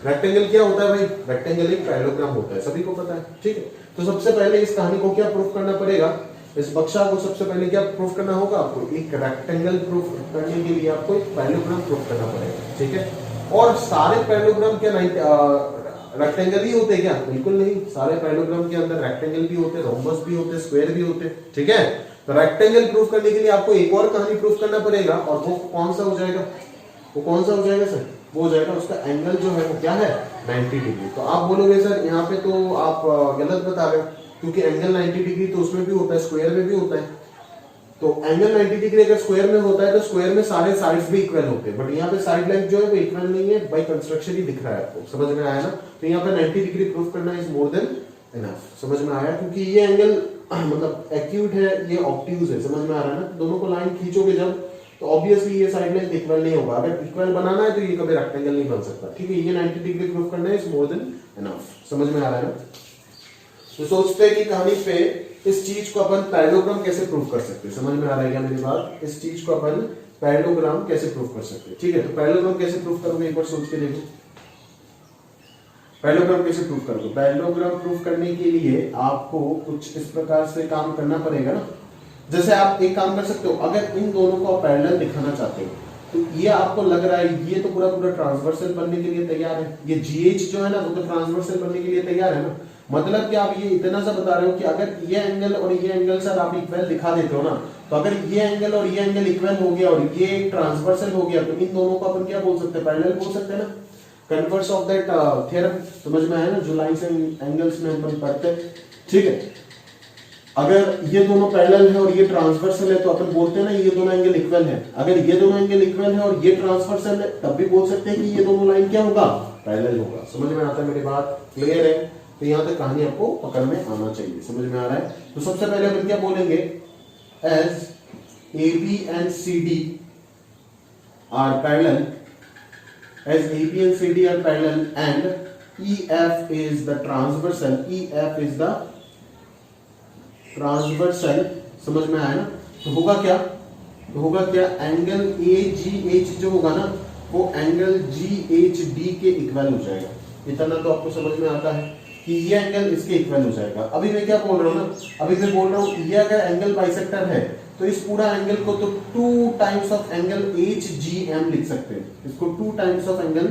रेक्टेंगल क्या होता है भाई? रेक्टेंगल एक पैरेललोग्राम होता है, सभी को पता है, ठीक है। तो सबसे पहले इस कहानी को क्या प्रूफ करना पड़ेगा? इस बक्सा को सबसे पहले क्या प्रूफ करना होगा आपको? एक रेक्टेंगल प्रूफ करने के लिए आपको एक पैरेललोग्राम प्रूफ करना पड़ेगा, ठीक है। और सारे पैरेललोग्राम क्या रेक्टेंगल ही होते हैं क्या? बिल्कुल नहीं। सारे पैरेललोग्राम के अंदर रेक्टेंगल भी होते हैं, रोम्बस भी होते हैं, स्क्वायर भी होते हैं, ठीक है। तो रेक्टेंगल प्रूफ करने के लिए आपको एक और कहानी प्रूफ करना पड़ेगा, और वो कौन सा हो जाएगा? वो कौन सा हो जाएगा सर? वो हो जाएगा उसका एंगल जो है वो क्या है 90 डिग्री। तो आप बोलोगे सर यहाँ पे तो आप गलत बता रहे हो, क्योंकि एंगल 90 डिग्री तो उसमें भी होता है, स्क्वायर में भी होता है। तो एंगल 90 डिग्री अगर स्क्वायर में होता है तो स्क्वायर में सारे साइड्स भी इक्वल होते हैं, बट यहाँ पे साइड लेंथ जो है वो इक्वल नहीं है, बाय कंस्ट्रक्शन ही दिख रहा है आपको। समझ में आया ना? तो यहाँ पे 90 डिग्री प्रूफ करना इज मोर देन इनफ। समझ में आया? क्योंकि ये एंगल मतलब एक्यूट है, ये ऑब्ट्यूज है। समझ में आ रहा है ना? दोनों को लाइन खींचोगे जब तो ऑब्वियसली ये साइड लेंथ इक्वल नहीं होगा। अगर इक्वल बनाना है तो ये कभी रेक्टेंगल नहीं बन सकता। ठीक है, ये 90 डिग्री प्रूफ करना इज मोर देन इनफ। समझ में आ रहा है ना? तो सोचते हैं कि कहानी पे इस चीज को अपन पैरेललोग्राम कैसे प्रूव कर सकते हैं। समझ में आ रहा है क्या मेरी बात? इस चीज को अपन पैरेललोग्राम कैसे प्रूव कर सकते हैं। ठीक है, तो पैरेललोग्राम कैसे प्रूव करोगे एक बार सोच के देखो। पैरेललोग्राम कैसे प्रूव करोगे? पैरेललोग्राम प्रूव करने के लिए आपको कुछ इस प्रकार से काम करना पड़ेगा ना। जैसे आप एक काम कर सकते हो, अगर इन दोनों को आप पैरेलल दिखाना चाहते हो तो ये आपको लग रहा है ये तो पूरा पूरा ट्रांसवर्सल बनने के लिए तैयार है, ये GH जो है ना वो तो ट्रांसवर्सल बनने के लिए तैयार है ना। मतलब कि आप ये इतना सा बता रहे हो कि अगर ये एंगल और ये एंगल सर आप इक्वल दिखा देते हो ना, तो अगर ये एंगल और ये एंगल इक्वल हो गया और ये ट्रांसवर्सल हो गया तो इन दोनों को अपन क्या बोल सकते हैं? पैरेलल बोल सकते हैं ना। कन्वर्स ऑफ दैट थ्योरम समझ में आया ना, जो लाइंस एंड एंगल्स में अपन पढ़ते हैं। ठीक है, अगर ये दोनों पैरेलल है और ये ट्रांसवर्सल है तो अपन बोलते हैं ना ये दोनों एंगल इक्वल है। अगर ये दोनों एंगल इक्वल है और ये ट्रांसवर्सल है तब भी बोल सकते हैं कि ये दोनों लाइन क्या होगा? पैरेलल होगा। समझ में आता है मेरी बात? क्लियर है? तो यहां तक कहानी आपको पकड़ में आना चाहिए। समझ में आ रहा है? तो सबसे पहले अपन क्या बोलेंगे? As AB and CD are parallel, as AB and CD are parallel and EF is the transversal, EF is the transversal. समझ में आया ना? तो होगा क्या? तो होगा क्या? एंगल AGH जो होगा ना वो एंगल GHD के इक्वल हो जाएगा। इतना तो आपको समझ में आता है कि ये एंगल इसके इक्वल हो जाएगा। अभी मैं क्या बोल रहा हूँ ना, अभी मैं बोल रहा हूँ ये अगर एंगल बाइसेक्टर है तो इस पूरा एंगल को तो 2 टाइम्स ऑफ एंगल HGM लिख सकते हैं। इसको 2 टाइम्स ऑफ एंगल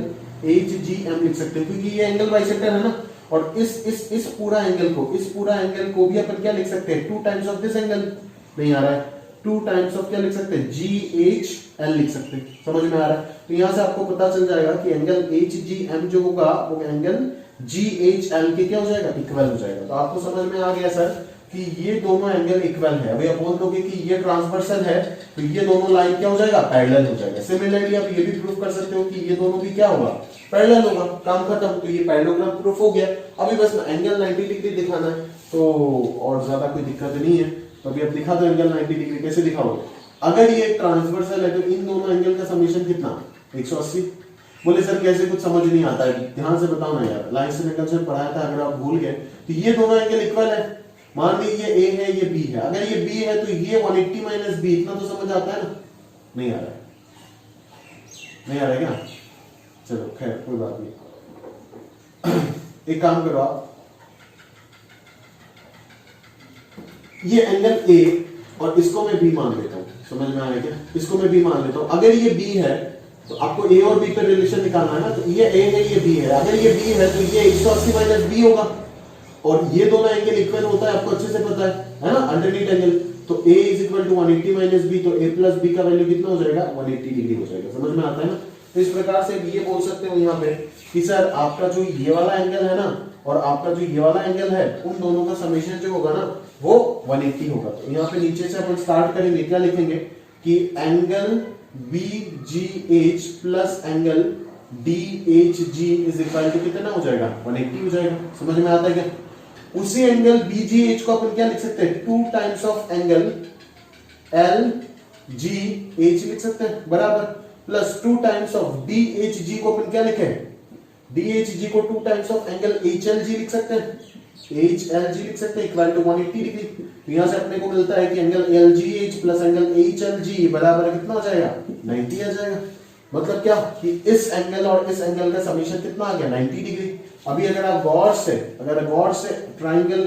HGM लिख सकते हैं क्योंकि ये एंगल बाइसेक्टर है ना। और इस पूरा एंगल को भी अपन क्या लिख सकते हैं? 2 टाइम्स ऑफ दिस एंगल। नहीं आ रहा है? 2 टाइम्स ऑफ क्या लिख सकते हैं? GHL लिख सकते हैं। समझ में आ रहा है? तो यहां से आपको पता चल जाएगा कि एंगल HGM जो होगा वो एंगल GHL के क्या हो जाएगा? इक्वल हो जाएगा। तो आपको समझ में आ गया सर कि ये दोनों एंगल इक्वल है। अभी आप बोल दोगे कि ये ट्रांसवर्सल है तो ये दोनों लाइन क्या हो जाएगा? पैरेलल हो जाएगा। सिमिलरली आप ये भी प्रूव कर सकते हो कि ये दोनों भी क्या होगा? पैरेलल होगा। काम खत्म। तो ये पैरेललोग्राम प्रूफ हो गया। अभी बस एंगल 90 डिग्री दिखाना है तो और ज्यादा कोई दिक्कत नहीं है। तो अभी आप दिखा दो एंगल 90 डिग्री। कैसे दिखाओगे? अगर ये ट्रांसवर्सल है तो इन दोनों एंगल का समेशन कितना? 180। बोले सर कैसे, कुछ समझ नहीं आता है, ध्यान से बताओ ना यार। लाइन से एंगल से पढ़ाया था, अगर आप भूल गए तो ये दोनों एंगल इक्वल है। मान लीजिए A है, ये B है। अगर ये B है तो ये 180 माइनस B, इतना तो समझ आता है ना? नहीं आ रहा है? नहीं आ रहा है क्या? चलो खैर कोई बात नहीं। एक काम करो आप, ये एंगल A और इसको मैं B मान लेता हूं। समझ में आया क्या? इसको मैं B मान लेता हूं। अगर ये B है तो आपको A और B का रिलेशन निकालना है ना। तो ये A है, ये B है। अगर ये B है तो ये 180 माइनस B होगा। और ये दोनों एंगल इक्वल होता है, आपको अच्छे से पता है ना? Underneath angle. तो A is equal to 180 minus B, तो A प्लस B का वैल्यू कितना हो जाएगा? 180 डिग्री हो जाएगा। समझ में आता है ना? तो इस प्रकार से ये बोल सकते हो यहाँ पे कि सर आपका जो ये वाला एंगल है ना और आपका जो ये वाला एंगल है उन दोनों का समेशन जो होगा ना वो 180 होगा। तो यहाँ पे नीचे से अपन स्टार्ट करेंगे, क्या लिखेंगे कि angle BGH plus angle DHG is equal to कितना हो जाएगा? 180 हो जाएगा। समझ में आता है क्या? उसी एंगल BGH को अपन क्या लिख सकते हैं? 2 टाइम्स ऑफ एंगल LGH लिख सकते हैं बराबर, प्लस 2 टाइम्स ऑफ DHG को अपन क्या लिखे? DHG को 2 टाइम्स ऑफ एंगल HLG लिख सकते हैं, HLG लिख सकते हैं इक्वल टू 180 डिग्री। तो यहां से अपने को मिलता है कि angle LGH plus angle HLG बराबर कितना हो जाएगा? 90 आ जाएगा। मतलब क्या कि इस एंगल और इस एंगल का समीशन कितना आ गया? 90 डिग्री। अभी अगर आप गौर से ट्राइंगल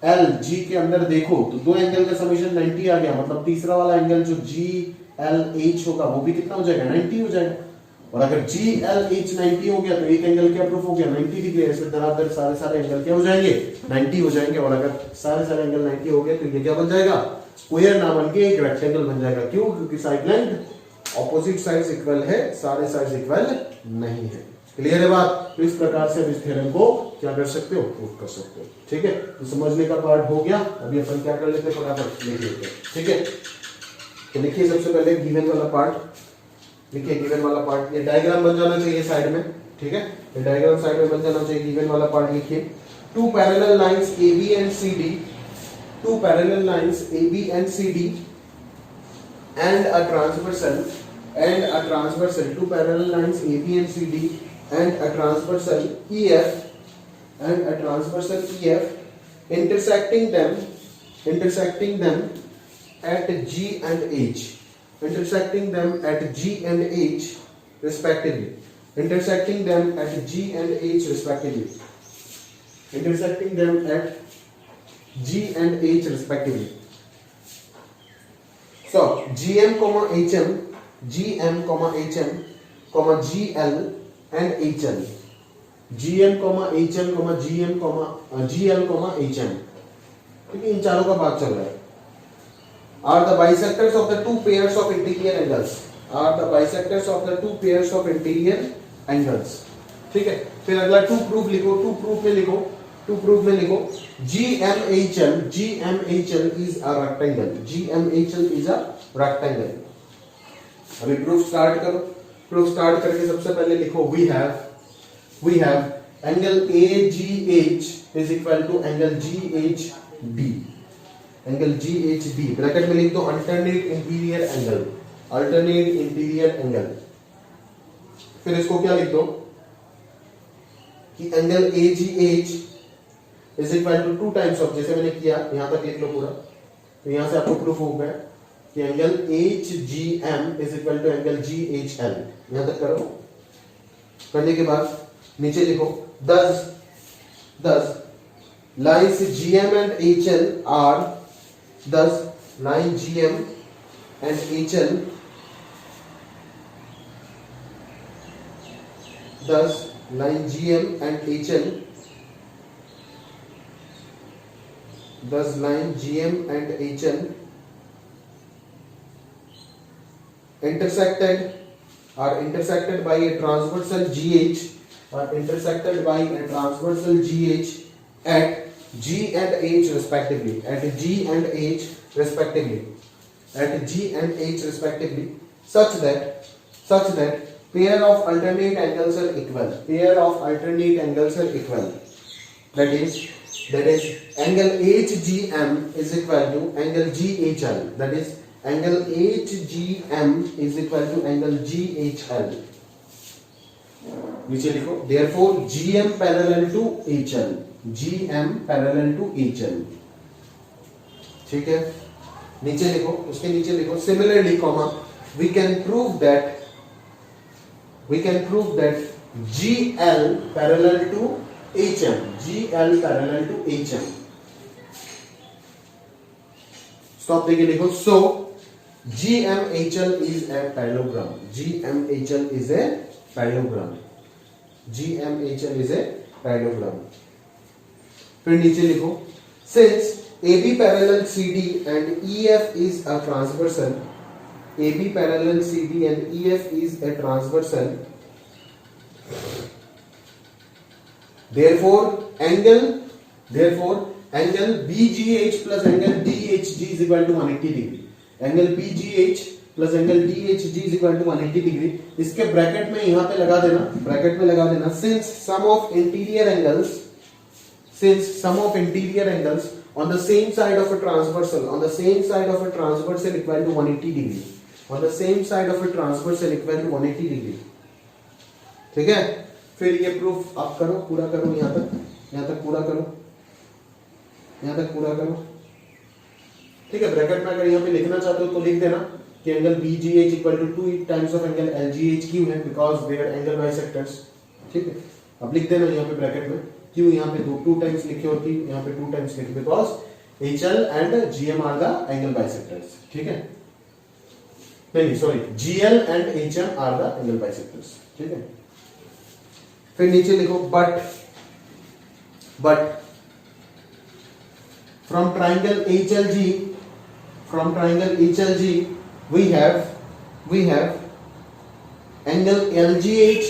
HLG के अंदर देखो तो दो एंगल का समीशन 90 आ गया। मतलब तीसरा वाला एंगल जो GLH होगा वो भी कितना हो जाएगा? 90 हो जाएगा। और अगर GLH 90 हो गया तो एक एंगल क्या प्रूफ हो गया? 90 डिग्री। ऐसे दरादर सारे एंगल क्या हो जाएंगे? 90 हो जाएंगे। और अगर सारे एंगल 90 हो गए तो ये क्या बन जाएगा? स्क्वायर ना बन के एक रेक्टेंगल बन जाएगा। क्यों? क्योंकि side length opposite sides equal है, सारे साइड्स इक्वल नहीं है। क्लियर है बात? तो इस प्रकार से इस थ्योरम को क्या कर सकते हो, प्रूव कर सकते हो। ठीक है, तो समझने का पार्ट हो गया। अभी अपन क्या कर लेते हैं, फटाफट लिख लेते हैं। ठीक है, तो लिखिए सबसे पहले गिवन वाला पार्ट लिखिए। गिवन वाला पार्ट, ये डायग्राम बन जाना चाहिए साइड में। ठीक है, ये डायग्राम साइड में बन जाना चाहिए। गिवन वाला पार्ट लिखिए। Two parallel lines AB and CD, two parallel lines AB and CD and a transversal two parallel lines AB and CD and a transversal EF intersecting them at G and H, intersecting them at G and H respectively, intersecting them at G and H respectively, intersecting them at G and H respectively. So GM, HM, GM, HM, GL and HL, GM, HM, GM, GL, HM, ठीक है, इन चारों का बात चल रहा है। Are the bisectors of the two pairs of interior angles, are the bisectors of the two pairs of interior angles। ठीक है, फिर अगला टू प्रूफ लिखो। टू प्रूफ में लिखो GMHL is a rectangle, GMHL is a rectangle। अभी proof start करो। Proof start करके सबसे पहले लिखो we have angle AGH is equal to angle GHD, angle GHD bracket में लिख दो alternate interior angle। फिर इसको क्या लिख दो कि angle AGH is equal to 2 times of, जैसे मैंने किया यहां तक लिख लो पूरा। तो यहां से आपको प्रूफ हो गया कि angle HGM is equal to angle GHL। यहां तक करो। करने के बाद नीचे लिखो thus lines GM and HL are, thus line GM and HL, thus line GM and HL, thus line GM and HL are intersected by a transversal GH, at G and H respectively, such that pair of alternate angles are equal, that is angle HGM is equal to angle GHL, that is angle HGM is equal to angle GHL। नीचे लिखो therefore GM parallel to HL। ठीक है, नीचे लिखो, उसके नीचे लिखो similarly comma we can prove that GL parallel to HM, stop देके लिखो so GMHL is a parallelogram, फिर नीचे लिखो since AB parallel CD and EF is a transversal, therefore angle BGH plus angle DHG is equal to 180 degree, angle BGH plus angle DHG is equal to 180 degree। इसके bracket में यहां पे लगा देना since sum of interior angles on the same side of a transversal equal to 180 degree, ठीक है। फिर ये प्रूफ आप करो, पूरा करो, यहां तक पूरा करो, ठीक है। ब्रैकेट में अगर यहाँ पे लिखना चाहते हो तो लिख देना कि angle BGH equal to 2 times of angle LGH क्यों है, because they are angle bisectors. ठीक है, अब लिख देना यहाँ पे ब्रैकेट में क्यों यहाँ पे 2 टाइम्स लिखे और क्यों यहाँ पे 2 टाइम्स लिखे, because HL and GM are the angle bisectors. ठीक है, नहीं sorry, GL and HM are the angle bisectors. ठीक है, फिर नीचे लिखो but from triangle HLG we have angle LGH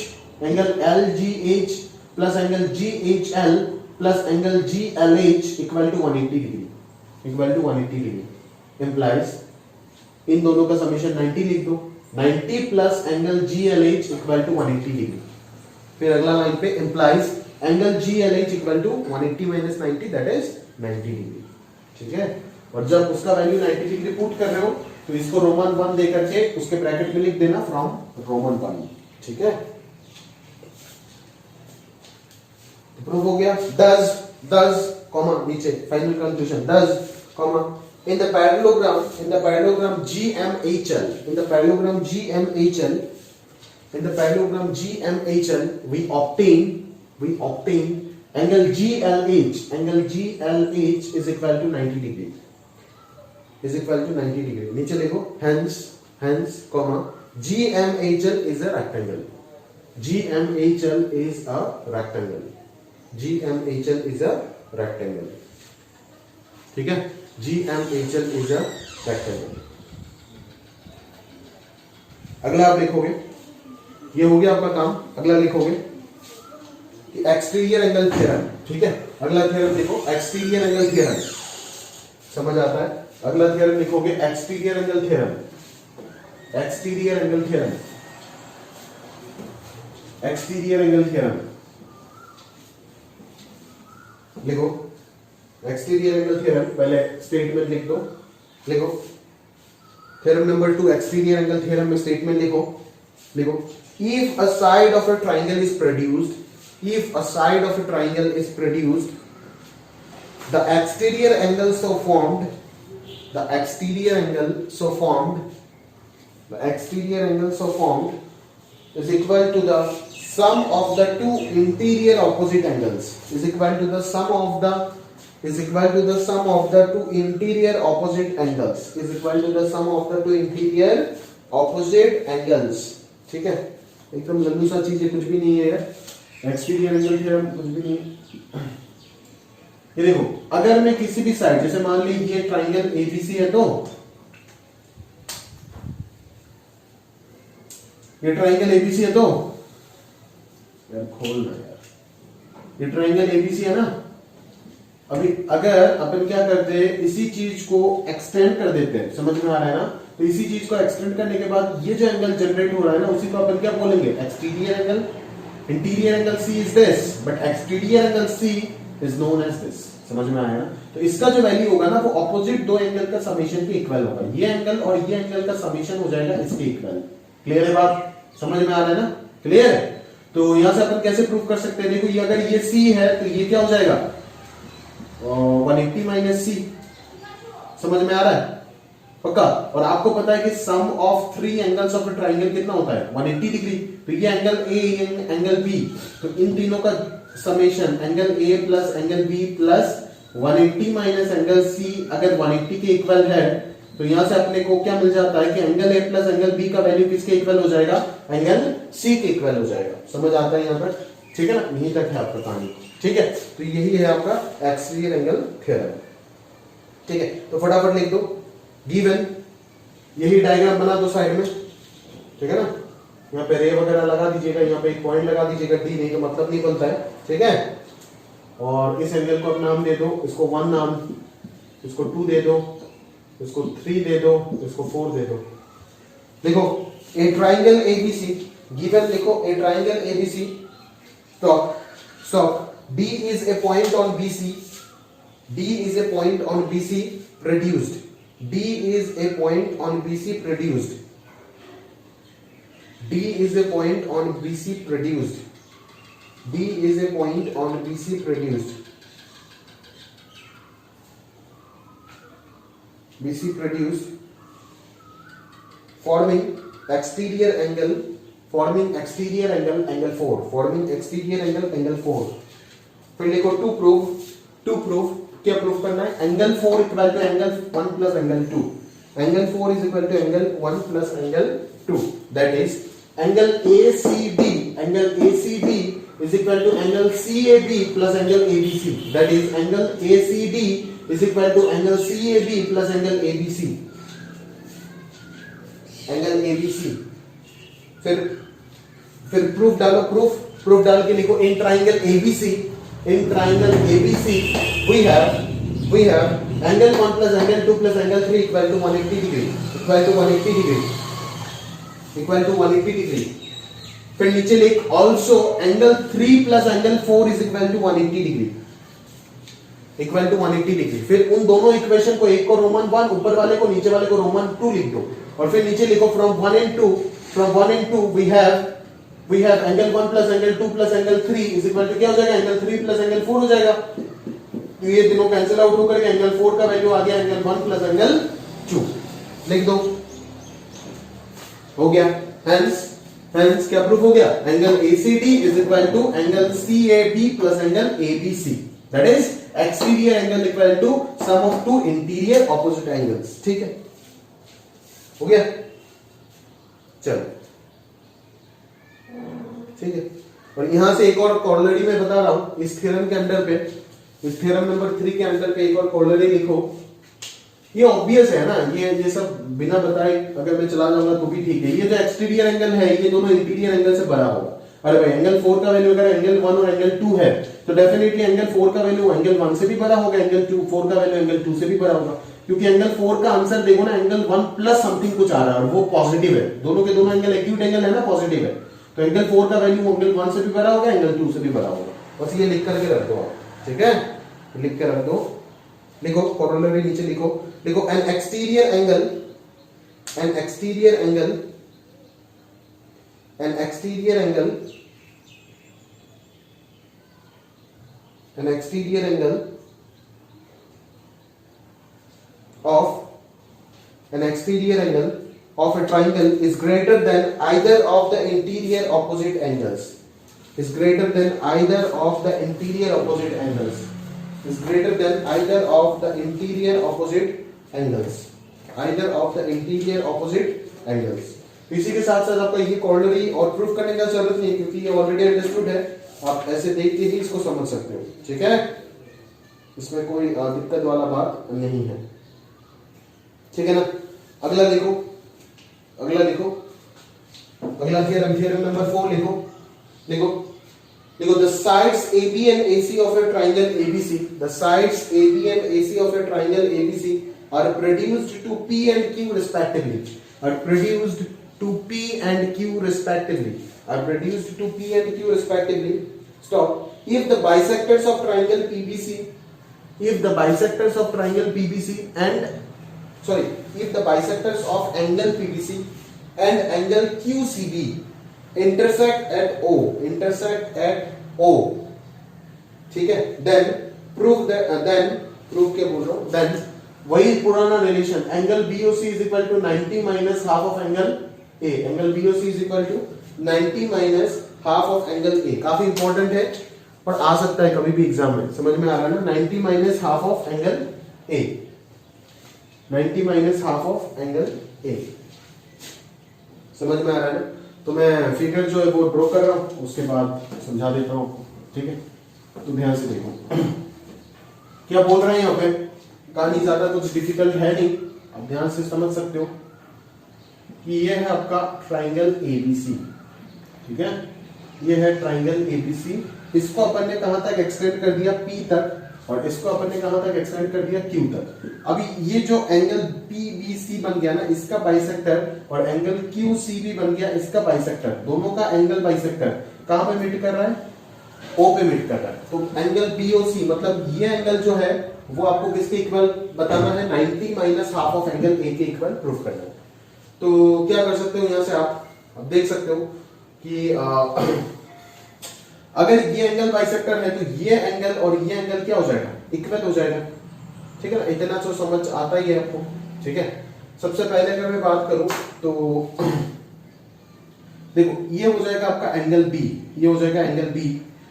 plus angle GHL plus angle GLH equal to 180 degree implies इन दोनों का समीशन 90 लिख दो, 90 plus angle GLH equal to 180 degree. फिर अगला लाइन पे implies angle GLH equal to 180 minus 90 that is 90 degree. ठीक है, और जब उसका वैल्यू 90 डिग्री पुट कर रहे हो तो इसको रोमन 1 दे करके उसके ब्रैकेट में लिख देना फ्रॉम रोमन 1। ठीक है, तो प्रूव हो गया। does कॉमा नीचे final conclusion does comma in the parallelogram GMHL we obtain angle GLH is equal to 90 degree नीचे देखो hence comma GMHL is a rectangle ठीक है, GMHL is a rectangle। अगला आप लिखोगे, ये हो गया आपका काम। अगला लिखोगे कि एक्सटीरियर एंगल थ्योरम। ठीक है, अगला थ्योरम देखो एक्सटीरियर एंगल थ्योरम, समझ आता है। अगला थ्योरम लिखोगे एक्सटीरियर एंगल थ्योरम लिखो एक्सटीरियर एंगल थ्योरम, पहले स्टेटमेंट लिख दो। लिखो theorem number 2 exterior angle theorem में स्टेटमेंट लिखो if a side of a triangle is produced the exterior angle so formed is equal to the sum of the two interior opposite angles is equal to the sum of the two interior opposite angles ठीक है, एकदम लल्लू सा चीज है, कुछ भी नहीं है एक्सटीरियर एंगल थ्योरम, कुछ भी नहीं। ये देखो अगर मैं किसी भी साइड, जैसे मान लीजिए ट्राइंगल एबीसी है, तो ये ट्राइंगल एबीसी है, तो यार खोलना यार, ये ट्राइंगल एबीसी है ना। अभी अगर अपन क्या करते हैं, इसी चीज को एक्सटेंड कर देते हैं, समझ में आ रहा है ना। तो इसी चीज को एक्सटेंड करने के बाद ये जो एंगल जनरेट हो रहा है ना, उसी को अपन क्या बोलेंगे, exterior angle. Interior angle C is this, but exterior angle C is known as this. समझ में आया ना। तो इसका जो वैल्यू होगा ना, वो ऑपोजिट दो एंगल का समेशन के इक्वल होगा। ये एंगल और ये एंगल का समेशन हो जाएगा इसके इक्वल। क्लियर है बात, समझ में आ रहा है ना, क्लियर है। तो यहां से अपन कैसे प्रूव कर सकते हैं, देखो ये अगर ये सी है तो ये क्या हो जाएगा 180 माइनस सी। समझ में आ रहा है पक्का। और आपको पता है कि sum of 3 angles of a triangle कितना होता है 180 डिग्री। तो ये एंगल ए एंगल बी, तो इन तीनों का summation angle A plus angle B plus 180 minus angle C अगर 180 के इक्वल है, तो यहां से अपने को क्या मिल जाता है कि angle A plus angle B का वैल्यू किसके इक्वल हो जाएगा, एंगल सी के इक्वल हो जाएगा। समझ आता है यहां पर, ठीक है ना। यहीं तक है आपका कहानी, ठीक है। तो यही है आपका एक्सटीरियर एंगल थ्योरम, ठीक है। तो फटाफट लिख दो गिवन, यही डायग्राम बना दो साइड में, ठीक है ना। यहाँ पे रे वगैरह लगा दीजिएगा, यहाँ पे एक पॉइंट लगा दीजिएगा, डी नहीं तो मतलब नहीं बनता है, ठीक है। और इस एंगल को अब नाम दे दो, इसको 1 नाम, इसको 2 दे दो, इसको 3 दे दो, इसको 4 दे दो। देखो ए ट्राइंगल एबीसी गिवन, लिखो ए triangle ABC stop D is a point on BC, D is a point on BC produced, D is a point on BC produced, D is a point on BC produced, D is a point on BC produced, BC produced forming exterior angle angle 4, forming exterior angle 4। फिर लिखो to proof क्या proof करना है, angle 4 equal to angle 1 plus angle 2, angle 4 is equal to angle 1 plus angle 2, that is angle ACD is equal to angle CAB plus angle ABC, that is angle ACD is equal to angle CAB plus angle ABC, angle ABC। फिर फिर proof डालो, proof डाल के लिखो in triangle ABC, we have angle 1 plus angle 2 plus angle 3 equal to 180 degree, equal to 180 degree. फिर नीचे लिख also angle 3 plus angle 4 is equal to 180 degree, equal to 180 degree. फिर उन दोनों इक्वेशन को, एक को रोमन 1, ऊपर वाले को, नीचे वाले को रोमन 2 लिख दो, और फिर नीचे लिखो from 1 and 2 we have angle 1 plus angle 2 plus angle 3 is equal to क्या हो जाएगा, एंगल 3 प्लस एंगल 4 हो जाएगा। तो ये तीनों कैंसिल आउट होकर के एंगल 4 का वैल्यू आ गया एंगल 1 प्लस एंगल 2, लिख दो, हो गया। हेंस क्या प्रूफ हो गया, angle ACD is equal to angle CAB plus angle ABC, that is exterior angle equal to sum of two interior opposite angles. ठीक है, हो गया, चलो ठीक है। और यहां से एक और कॉर्लरी में बता रहा हूं, इस थ्योरम के अंडर पे, इस थ्योरम नंबर 3 के अंडर पे एक और कॉर्लरी लिखो। ये ऑब्वियस है ना, ये सब बिना बताए अगर मैं चला जाऊंगा तो भी ठीक है। ये जो एक्सटीरियर एंगल है ये दोनों इंटीरियर एंगल से बड़ा होगा। अरे भाई एंगल 4 का वैल्यू अगर एंगल 1 और एंगल 2 है तो डेफिनेटली एंगल 4 का वैल्यू एंगल 1 से भी बड़ा होगा, एंगल 4 का वैल्यू एंगल 2 से भी बड़ा होगा, क्योंकि एंगल 4 का आंसर देखो ना, एंगल 1 प्लस समथिंग कुछ आ रहा है और वो पॉजिटिव है। दोनों के दोनों एंगल एक्यूट एंगल है ना, पॉजिटिव है, तो एंगल 4 का वैल्यू एंगल 1 से भी बड़ा होगा, एंगल 2 से भी बड़ा होगा। बस ये लिख करके रख दो आप, ठीक है, लिख के रख दो। लिखो कॉरोलरी नीचे लिखो N exterior angle of a triangle is greater than either of the interior opposite angles, is greater than either of the interior opposite angles, is greater than either of the interior opposite angles, either of the interior opposite angles। इसी के साथ साथ आपका ये कॉर्लरी और proof करने का जरूरत नहीं है, क्योंकि ये ऑलरेडी अंडरस्टूड है, आप ऐसे देख के ही इसको समझ सकते हो, ठीक है, इसमें कोई दिक्कत वाला बात नहीं है, ठीक है ना। अगला देखो, अगला थ्योरम नंबर 4 लिखो the sides AB and AC of a triangle ABC, the sides AB and AC of a triangle ABC are produced to P and Q respectively, are produced to P and Q respectively, are produced to P and Q respectively। Stop। If the bisectors of triangle PBC, if the bisectors of triangle PBC and sorry, if the bisectors of angle PBC and angle QCB intersect at O, ठीक है, then prove क्या बोल रहा हूं, then वही पुराना relation angle BOC is equal to 90 minus half of angle A, angle BOC is equal to 90 minus half of angle A। काफी important है और आ सकता है कभी भी एग्जाम में, समझ में आ रहा है ना, 90 minus half of angle A, 90 minus half of angle A, समझ में आ रहा है ना। तो मैं फिगर जो है वो ड्रॉ कर रहा हूं, उसके बाद समझा देता हूं, ठीक है, तो ध्यान से देखो क्या बोल रहे हैं यहाँ पे। कहानी ज्यादा कुछ डिफिकल्ट है नहीं, आप ध्यान से समझ सकते हो कि ये है आपका ट्राइंगल ABC, ठीक है, ये है ट्राइंगल ABC। इसको अपन ने कहां तक एक्सटेंड कर दिया, P तक, और इसको अपन ने कहां तक एक्सटेंड कर दिया, Q तक। अभी ये जो एंगल PBC बन गया ना, इसका बाइसेक्टर, और एंगल QCB बन गया इसका बाइसेक्टर, दोनों का एंगल बाइसेक्टर कहां पे मीट कर रहा है, O पे मीट कर रहा है। तो एंगल BOC मतलब ये एंगल जो है वो आपको किसके इक्वल बताना है, 90 minus half of angle A के इक्वल प्रूफ करना है। तो क्या कर सकते हो, यहां से आप देख सकते हो कि अगर ये एंगल बाइसेक्टर है तो ये एंगल और ये एंगल क्या हो जाएगा, इक्वल हो जाएगा, ठीक है ना, इतना तो समझ आता ही है आपको, ठीक है। सबसे पहले अगर मैं बात करूं तो देखो ये हो जाएगा आपका एंगल B, ये हो जाएगा एंगल B,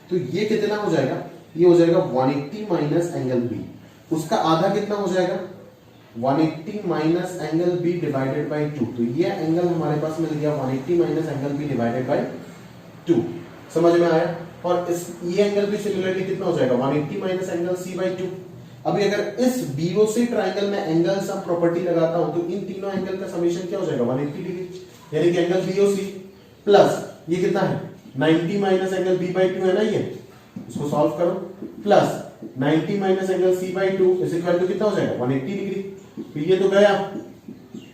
तो ये कितना हो जाएगा, ये हो जाएगा 180 माइनस एंगल B, उसका आधा कितना हो जाएगा, 180 minus angle B divided by 2। तो ये एंगल हमारे पास मिल गया 180 minus angle B divided by 2, समझ में आया। और इस ये एंगल भी सिमिलरली कितना हो जाएगा, 180 माइनस एंगल C बाई 2। अभी अगर इस BOC ट्राइंगल में एंगल सम प्रॉपर्टी लगाता हूं तो इन तीनों एंगल का समेशन क्या हो जाएगा, 180 डिग्री, यानी कि एंगल BOC प्लस ये कितना है 90 minus angle B by two है ना, ये इसको सॉल्व करो, plus 90 minus angle C by two is equal to कितना हो जाएगा 180 डिग्री। फिर ये तो गया,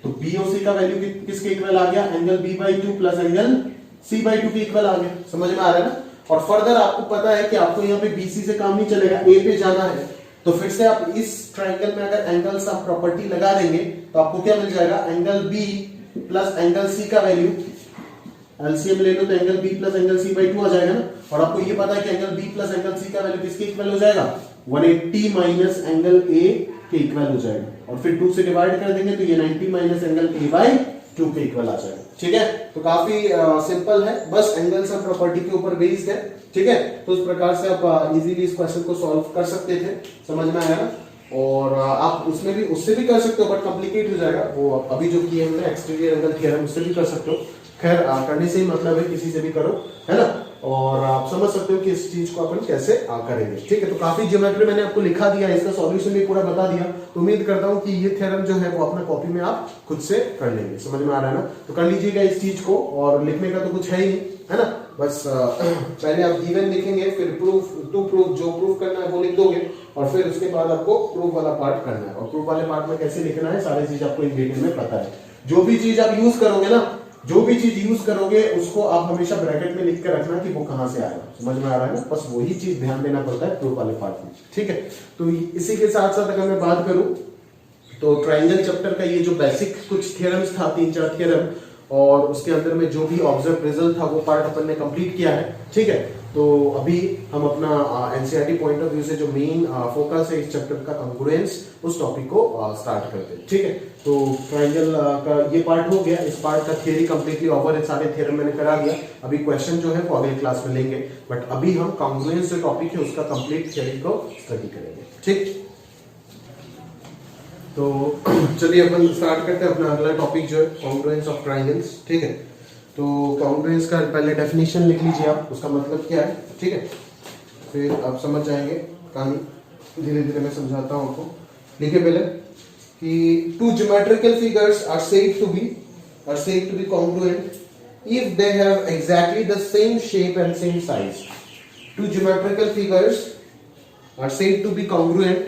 तो बी और सी का वैल्यू किसके इक्वल आ गया, angle B by two plus angle C by two के इक्वल आ गया। समझ में आ रहा है ना। और फर्दर आपको पता है कि आपको यहाँ पे बीसी से काम नहीं चलेगा, ए पे जाना है, तो फिर से आप इस ट्राइंगल में अगर एंगल सम प्रॉपर्टी लगा देंगे तो आपको क्या मिल जाएगा, angle B plus angle C का वैल्यू, एलसीएम ले लो तो angle B plus angle C by two आ जाएगा ना। और आपको ये पता है कि angle B plus angle C का वैल्यू किसके इक्वल हो जाएगा, 180 माइनस एंगल ए के इक्वल हो जाएगा। और फिर 2 से डिवाइड कर देंगे तो ये 90 माइनस एंगल ए बाई 2 के इक्वल आ जाएगा। ठीक है, तो काफी सिंपल है, बस एंगल सम प्रॉपर्टी के ऊपर बेस्ड है। ठीक है, तो इस प्रकार से आप इजीली इस क्वेश्चन को सॉल्व कर सकते थे। समझ में आया ना। और आप उसमें भी उससे भी कर सकते हो, बट कॉम्प्लिकेट हो जाएगा। वो अभी जो किए हमने एक्सटीरियर एंगल थ्योरम, उससे भी कर सकते हो। खैर करने से ही मतलब है, किसी से भी करो, है ना। और आप समझ सकते हो कि इस चीज को अपन कैसे करेंगे। ठीक है, तो काफी ज्योमेट्री मैंने आपको लिखा दिया, इसका सॉल्यूशन भी पूरा बता दिया। तो उम्मीद करता हूं कि ये थ्योरम जो है वो अपना कॉपी में आप खुद से कर लेंगे। समझ में आ रहा है ना। तो कर लीजिएगा इस चीज को, और लिखने का तो कुछ है ही नहीं, है ना। बस पहले आप गिवन लिखेंगे, फिर प्रूफ, टू प्रूफ, जो प्रूफ करना है वो लिख दोगे, और फिर उसके बाद आपको प्रूफ वाला पार्ट करना है। और प्रूफ वाले पार्ट में कैसे लिखना है, सारी चीज आपको इन डिटेल में पता है। जो भी चीज आप यूज करोगे ना, जो भी चीज यूज करोगे उसको आप हमेशा ब्रैकेट में लिख कर रखना कि वो कहां से आएगा। समझ में आ रहा है ना। बस वही चीज ध्यान देना पड़ता है प्रूफ वाले पार्ट में। ठीक है, तो इसी के साथ साथ अगर मैं बात करूं तो ट्राइंगल चैप्टर का ये जो बेसिक कुछ थ्योरम्स था, 3-4 थ्योरम, और उसके अंदर में जो भी ऑब्जर्व रिजल्ट था वो पार्ट अपन ने कंप्लीट किया है। ठीक है, तो अभी हम अपना एनसीईआरटी पॉइंट ऑफ व्यू से जो मेन फोकस है इस चैप्टर का, कंग्रुएंस, उस टॉपिक को स्टार्ट करते हैं। ठीक है, तो ट्राइंगल का ये पार्ट हो गया। इस पार्ट का थियरी कंप्लीटली ओवर है, सारे थ्योरम मैंने करा दिया। अभी क्वेश्चन जो है वो अगले क्लास में लेंगे, बट अभी हम कंग्रुएंस जो टॉपिक है उसका कंप्लीट थियरी को स्टडी करेंगे। ठीक, तो चलिए अपन स्टार्ट करते हैं अपना अगला टॉपिक जो है कॉन्ग्रुएंस ऑफ ट्रायंगल्स। ठीक है, तो कॉन्ग्रुएंस का पहले डेफिनेशन लिख लीजिए आप, उसका मतलब क्या है। ठीक है, फिर आप समझ जाएंगे कहानी। धीरे धीरे मैं समझाता हूं आपको। लिखिए पहले कि two geometrical figures are said to be congruent if they have exactly the same shape and same size. Two geometrical figures are said to be congruent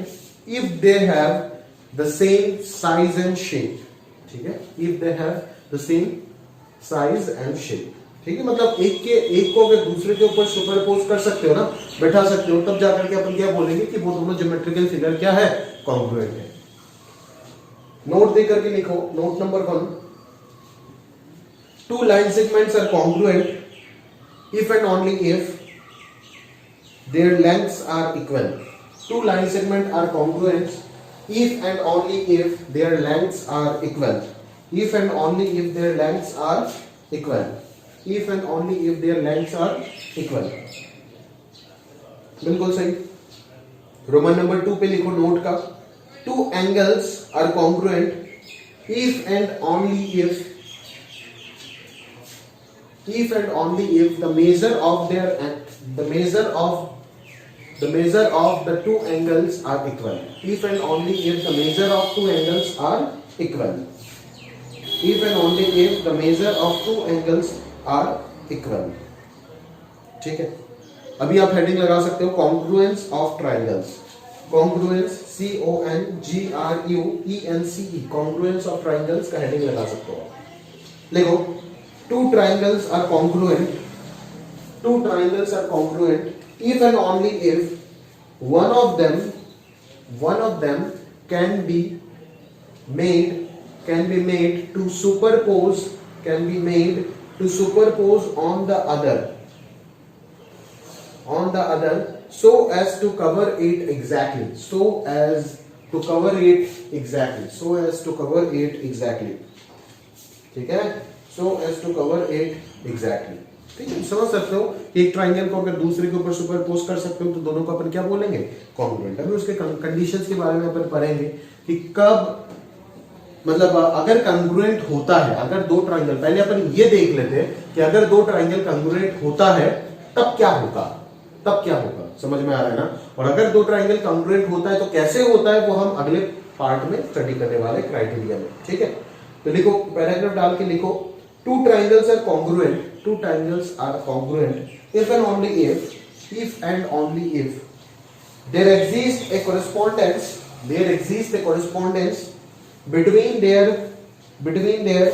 if they have the same size and shape। ठीक है, if they have the same size and shape। ठीक है, मतलब एक को अगर दूसरे के ऊपर सुपरपोज कर सकते हो ना, बैठा सकते हो, तब जाकर के अपन क्या बोलेंगे कि वो दोनों ज्योमेट्रिकल फिगर क्या है, कॉन्ग्रुएंट है। नोट दे करके लिखो, note number 1, two line segments are congruent if and only if their lengths are equal. Two line segment are congruent if and only if their lengths are equal। if and only if their lengths are equal। if and only if their lengths are equal। बिल्कुल सही। Roman number 2 पे लिखो note का, two angles are congruent if and only if the measure of the two angles are equal। if and only if the measure of two angles are equal। if and only if the measure of two angles are equal। ठीक है, अभी आप heading लगा सकते हो congruence of triangles. Congruence CONGRUENCE, congruence of triangles का heading लगा सकते हो। देखो, two triangles are congruent if and only if one of them can be made to superpose on the other so as to cover it exactly। ठीक है, so as to cover it exactly। ठीक है, समझ सकते हो कि एक triangle को अगर दूसरे के ऊपर सुपरपोज कर सकते हो तो दोनों को अपन क्या बोलेंगे, कॉन्ग्रुएंट। अभी उसके कंडीशंस के बारे में अपन पढ़ेंगे कि कब, मतलब अगर कॉन्ग्रुएंट होता है, अगर दो ट्राइंगल, पहले अपन ये देख लेते हैं कि अगर दो ट्राइंगल कॉन्ग्रुएंट होता है तब क्या होगा। समझ में आ रहा है ना। और अगर दो ट्राइंगल कॉन्ग्रुएंट होता है तो कैसे होता है, वो हम अगले पार्ट में स्टडी करने वाले क्राइटेरिया में। ठीक है, तो लिखो, पैराग्राफ डाल के लिखो, two triangles are congruent two triangles are congruent if and only if and only if there exists a correspondence between their vertices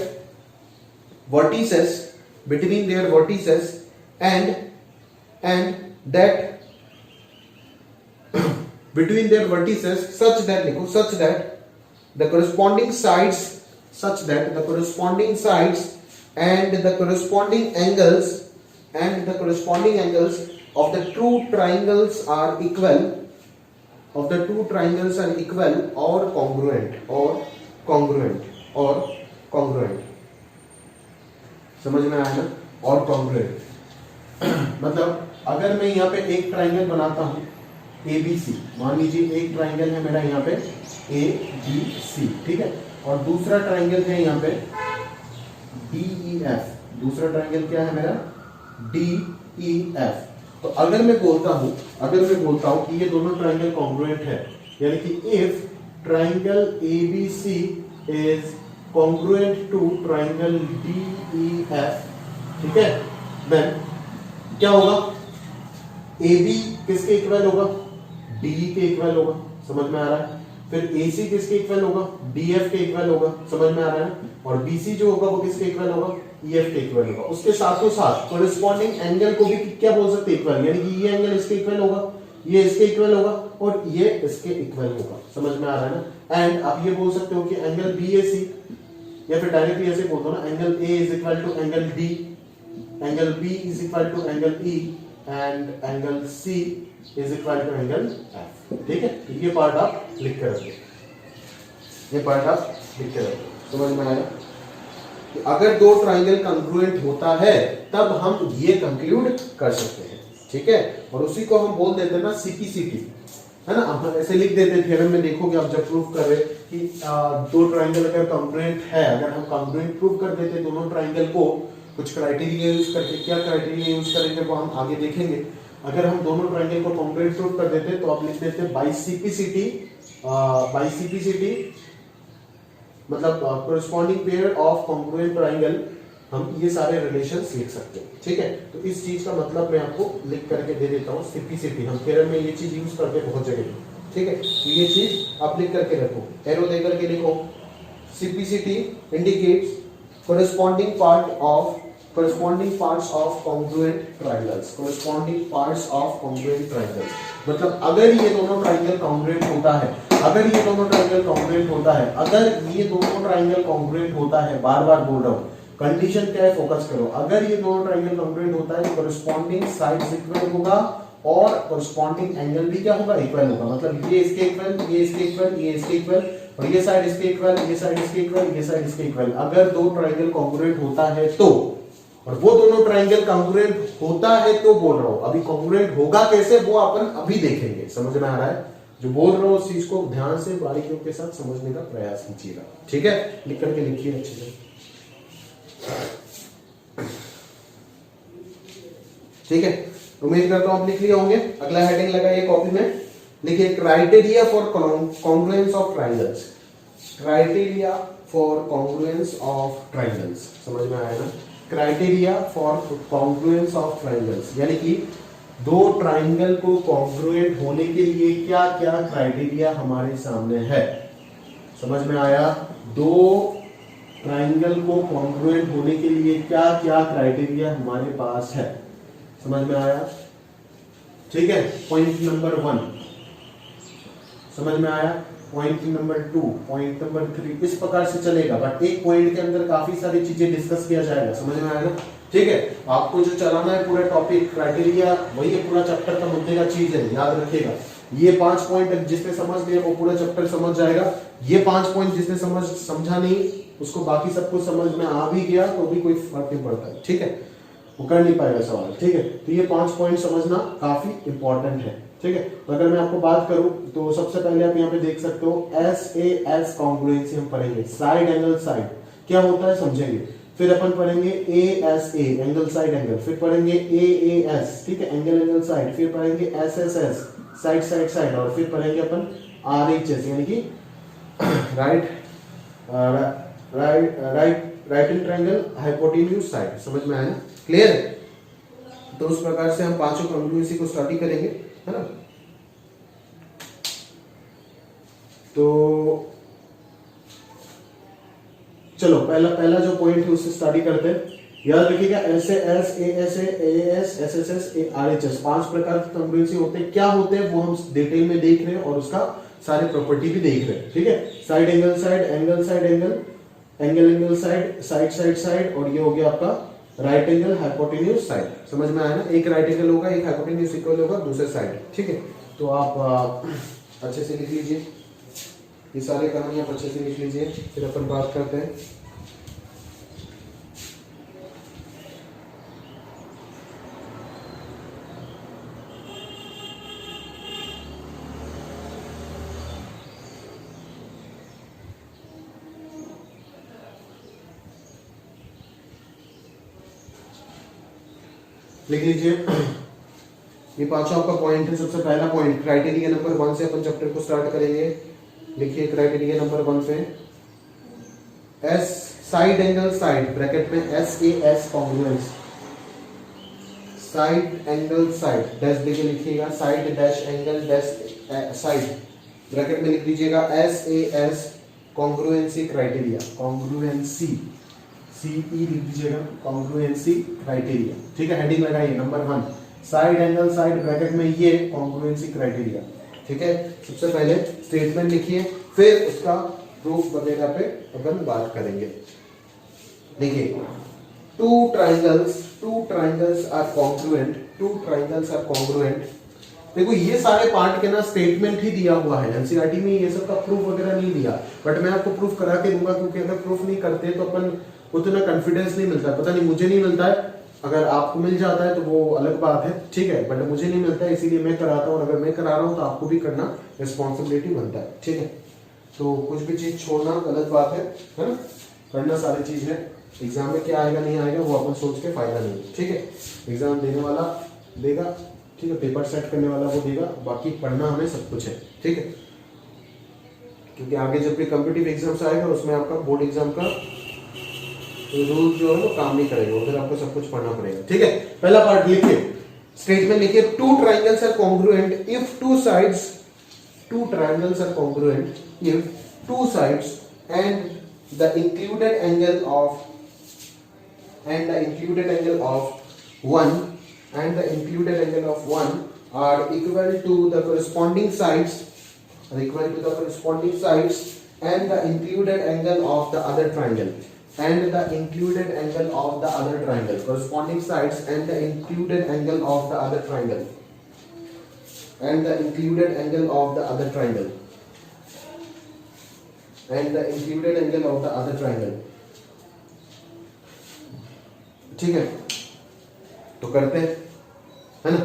and that between their vertices such that the corresponding sides and the corresponding angles of the two triangles are equal or congruent समझ में आया ना? और congruent मतलब अगर मैं यहाँ पे एक ट्राइंगल बनाता हूँ ABC, मान लीजिए एक ट्राइंगल है मेरा यहाँ पे ABC, ठीक है, और दूसरा ट्राइंगल है यहाँ पे DEF, दूसरा ट्राइंगल क्या है मेरा DEF। तो अगर मैं बोलता हूँ कि ये दोनों ट्राइंगल कॉन्ग्रुएंट है, यानी कि if triangle ABC is congruent to triangle DEF, ठीक है, देन क्या होगा? AB किसके इक्वल होगा? DE के इक्वल होगा, समझ में आ रहा है? फिर AC किसके इक्वल होगा? DF के इक्वल होगा, समझ में आ रहा है? और BC जो होगा वो किसके इक्वल होगा? EF के इक्वल होगा। उसके साथों साथ कॉरेस्पॉन्डिंग एंगल को भी क्या बोल सकते हैं? इक्वल, यानी कि ये एंगल इसके इक्वल होगा, ये इसके इक्वल होगा और ये इसके इक्वल होगा, समझ में आ रहा है ना? एंड आप ये बोल सकते हो कि एंगल BAC, या फिर डायरेक्टली ऐसे बोल दो ना, angle A is equal to angle D, angle B is equal to angle E and angle C is equal to angle F, ठीक है? ये पार्ट आप लिख कर रखिए, समझ में आया? कि अगर दो ट्राइंगल कॉन्ग्रुएंट होता है तब हम ये कंक्लूड कर सकते हैं, ठीक है? और उसी को हम बोल देते हैं ना CPCT, है ना? हम ऐसे लिख देते हैं थ्योरम में, देखोगे आप जब प्रूफ कर रहे कि दो ट्राइंगल अगर कॉन्ग्रुएंट है, अगर हम कॉन्ग्रुएंट प्रूफ कर देते दोनों ट्राइंगल को कुछ क्राइटेरिया यूज करके, क्या क्राइटेरिया यूज करेंगे वो हम आगे देखेंगे। अगर हम दोनों ट्राइंगल को कॉन्ग्रुएंट प्रूफ कर देते तो आप लिख देते बाय CPCT मतलब corresponding pair of congruent triangle, हम ये सारे रिलेशंस लिख सकते हैं, ठीक है? तो इस चीज का मतलब मैं आपको लिख करके दे देता हूँ, CPCT हम थ्योरम में ये चीज यूज करते हैं बहुत जगह, ठीक है? तो ये चीज आप लिख करके रखो, एरो दे करके लिखो, CPCT indicates corresponding parts of congruent triangles, मतलब अगर ये दोनों ट्राइंगल कॉन्ग्रुएंट होता है, बार बार बोल रहा हूँ, कंडीशन क्या है, फोकस करो। अगर ये दोनों ट्राइंगल कॉन्ग्रुएंट होता है तो कॉरेस्पॉन्डिंग साइड्स इक्वल होगा और कॉरेस्पॉन्डिंग एंगल भी क्या होगा? इक्वल होगा, मतलब ये इसके इक्वल, ये इसके इक्वल, ये इसके इक्वल और ये साइड इसके इक्वल, ये साइड इसके इक्वल, ये साइड इसके इक्वल। अगर दो ट्राइंगल कॉन्ग्रुएंट होता है तो, और वो दोनों ट्राइंगल कॉन्ग्रुएंट होता है तो बोल रहा हूं, अभी कॉन्ग्रुएंट होगा कैसे वो अपन अभी देखेंगे, समझ में आ रहा है? जो बोल रहा हूं उस चीज को ध्यान से बारीकियों के साथ समझने का प्रयास कीजिएगा, ठीक है? लिख करके लिखिए अच्छे से, ठीक है? उम्मीद करता हूं आप लिख लिए होंगे। अगला हेडिंग लगाइए कॉपी में, लिखिए criteria for congruence of triangles, समझ में आया ना? Criteria for congruence of triangles, यानी कि दो ट्राइंगल को कॉन्ग्रुएंट होने के लिए क्या क्या क्राइटेरिया हमारे सामने है, समझ में आया? दो ट्राइंगल को कॉन्ग्रुएंट होने के लिए क्या क्या क्राइटेरिया हमारे पास है, समझ में आया? ठीक है, पॉइंट नंबर 1 समझ में आया, पॉइंट नंबर 2, पॉइंट नंबर 3, इस प्रकार से चलेगा, बट एक पॉइंट के अंदर काफी सारी चीजें डिस्कस किया जाएगा, समझ में आएगा? ठीक है, आपको जो चलाना है पूरा टॉपिक क्राइटेरिया वही है, पूरा चैप्टर का मुद्दे का चीज है, याद रखिएगा। ये 5 पॉइंट जिसने समझ लिया वो पूरा चैप्टर समझ जाएगा, ये 5 पॉइंट जिसने समझा नहीं उसको बाकी सब कुछ समझ में आ भी गया तो भी कोई फर्क नहीं पड़ता है, ठीक है, वो कर नहीं पाएगा सवाल, ठीक है। तो ये 5 पॉइंट समझना काफी इंपॉर्टेंट है, ठीक है। तो अगर मैं आपको बात करूं तो सबसे पहले आप यहाँ पे देख सकते हो SAS कॉन्ग्रुएंसी हम पढ़ेंगे, साइड एंगल साइड क्या होता है समझेंगे, फिर अपन पढ़ेंगे ASA एंगल साइड एंगल, फिर पढ़ेंगे AAS, ठीक है, एंगल एंगल साइड, फिर पढ़ेंगे SSS साइड साइड साइड, और फिर पढ़ेंगे अपन RHS यानी कि right right angle triangle hypotenuse side, समझ में आया ना, क्लियर है। तो उस प्रकार से हम पांचों कॉन्ग्रुएंसी को स्टडी करेंगे, है ना। तो चलो पहला जो पॉइंट है उससे स्टडी करते हैं। याद रखिएगा S A S S S S A R H S 5 प्रकार के कॉन्ग्रुएंसी होते हैं। क्या होते हैं वो हम डिटेल में देख रहे हैं और उसका सारे प्रॉपर्टी भी देख रहे हैं, ठीक है। Side angle side, angle side angle, angle angle side, side side side, और ये हो गया आपका राइट एंगल हाइपोटेन्यूज साइड, समझ में आया ना। एक राइट एंगल होगा, एक हाइपोटेन्यूज इक्वल होगा दूसरे साइड, ठीक है। तो आप अच्छे से लिख लीजिए, ये सारे कहानी आप अच्छे से लिख लीजिए, फिर अपन बात करते हैं। लिख लीजिए, ये पांचों आपका पॉइंट है। सबसे पहला पॉइंट क्राइटेरिया नंबर 1 से अपन चैप्टर को स्टार्ट करेंगे। लिखिए क्राइटेरिया नंबर 1 पे S side angle side bracket में S A S congruence, side angle side dash देके लिखिएगा, side dash angle dash side bracket में लिख लीजिएगा S A S congruency criteria, congruency सीई लिख दीजिएगा, कॉन्ग्रुएंसी क्राइटेरिया, ठीक है। हेडिंग लगाइए number 1 side angle side bracket में ये कॉन्ग्रुएंसी क्राइटेरिया, ठीक है। सबसे पहले स्टेटमेंट लिखिए, फिर उसका प्रूफ वगैरह पे अपन बात करेंगे। देखिए टू ट्राइंगल्स आर कॉन्ग्रुएंट। देखो ये सारे पार्ट के ना स्टेटमेंट ही दिया हुआ है, एनसीईआरटी में ये सब का प्रूफ वगैरह नहीं दिया, बट मैं आपको प्रूफ करा के दूंगा, क्योंकि अगर प्रूफ नहीं करते तो अपन उतना कॉन्फिडेंस नहीं मिलता। पता नहीं मुझे नहीं मिलता है, अगर आपको मिल जाता है तो वो अलग बात है, ठीक है, बट मुझे नहीं मिलता है इसीलिए मैं कराता हूँ। अगर मैं करा रहा हूँ तो आपको भी करना रिस्पॉन्सिबिलिटी बनता है, ठीक है। तो कुछ भी चीज छोड़ना गलत बात है ना, करना सारी चीज है। एग्जाम में क्या आएगा नहीं आएगा वो अपन सोच के फायदा नहीं, ठीक है। एग्जाम देने वाला देगा, ठीक है, पेपर सेट करने वाला वो देगा, बाकी पढ़ना हमें सब कुछ है, ठीक है। क्योंकि आगे जब भी कॉम्पिटिटिव एग्जाम्स आएगा उसमें आपका बोर्ड एग्जाम का रूल जो है वो काम नहीं करेगा, उधर आपको सब कुछ पढ़ना पड़ेगा, ठीक है। पहला पार्ट लिखिए, स्टेटमेंट लिखिए, two triangles are congruent if two sides, two triangles are congruent if two sides and the included angle of one are equal to the corresponding sides and the included angle of the other triangle, corresponding sides and the included angle of the other triangle, ठीक है। तो करते हैं, है ना।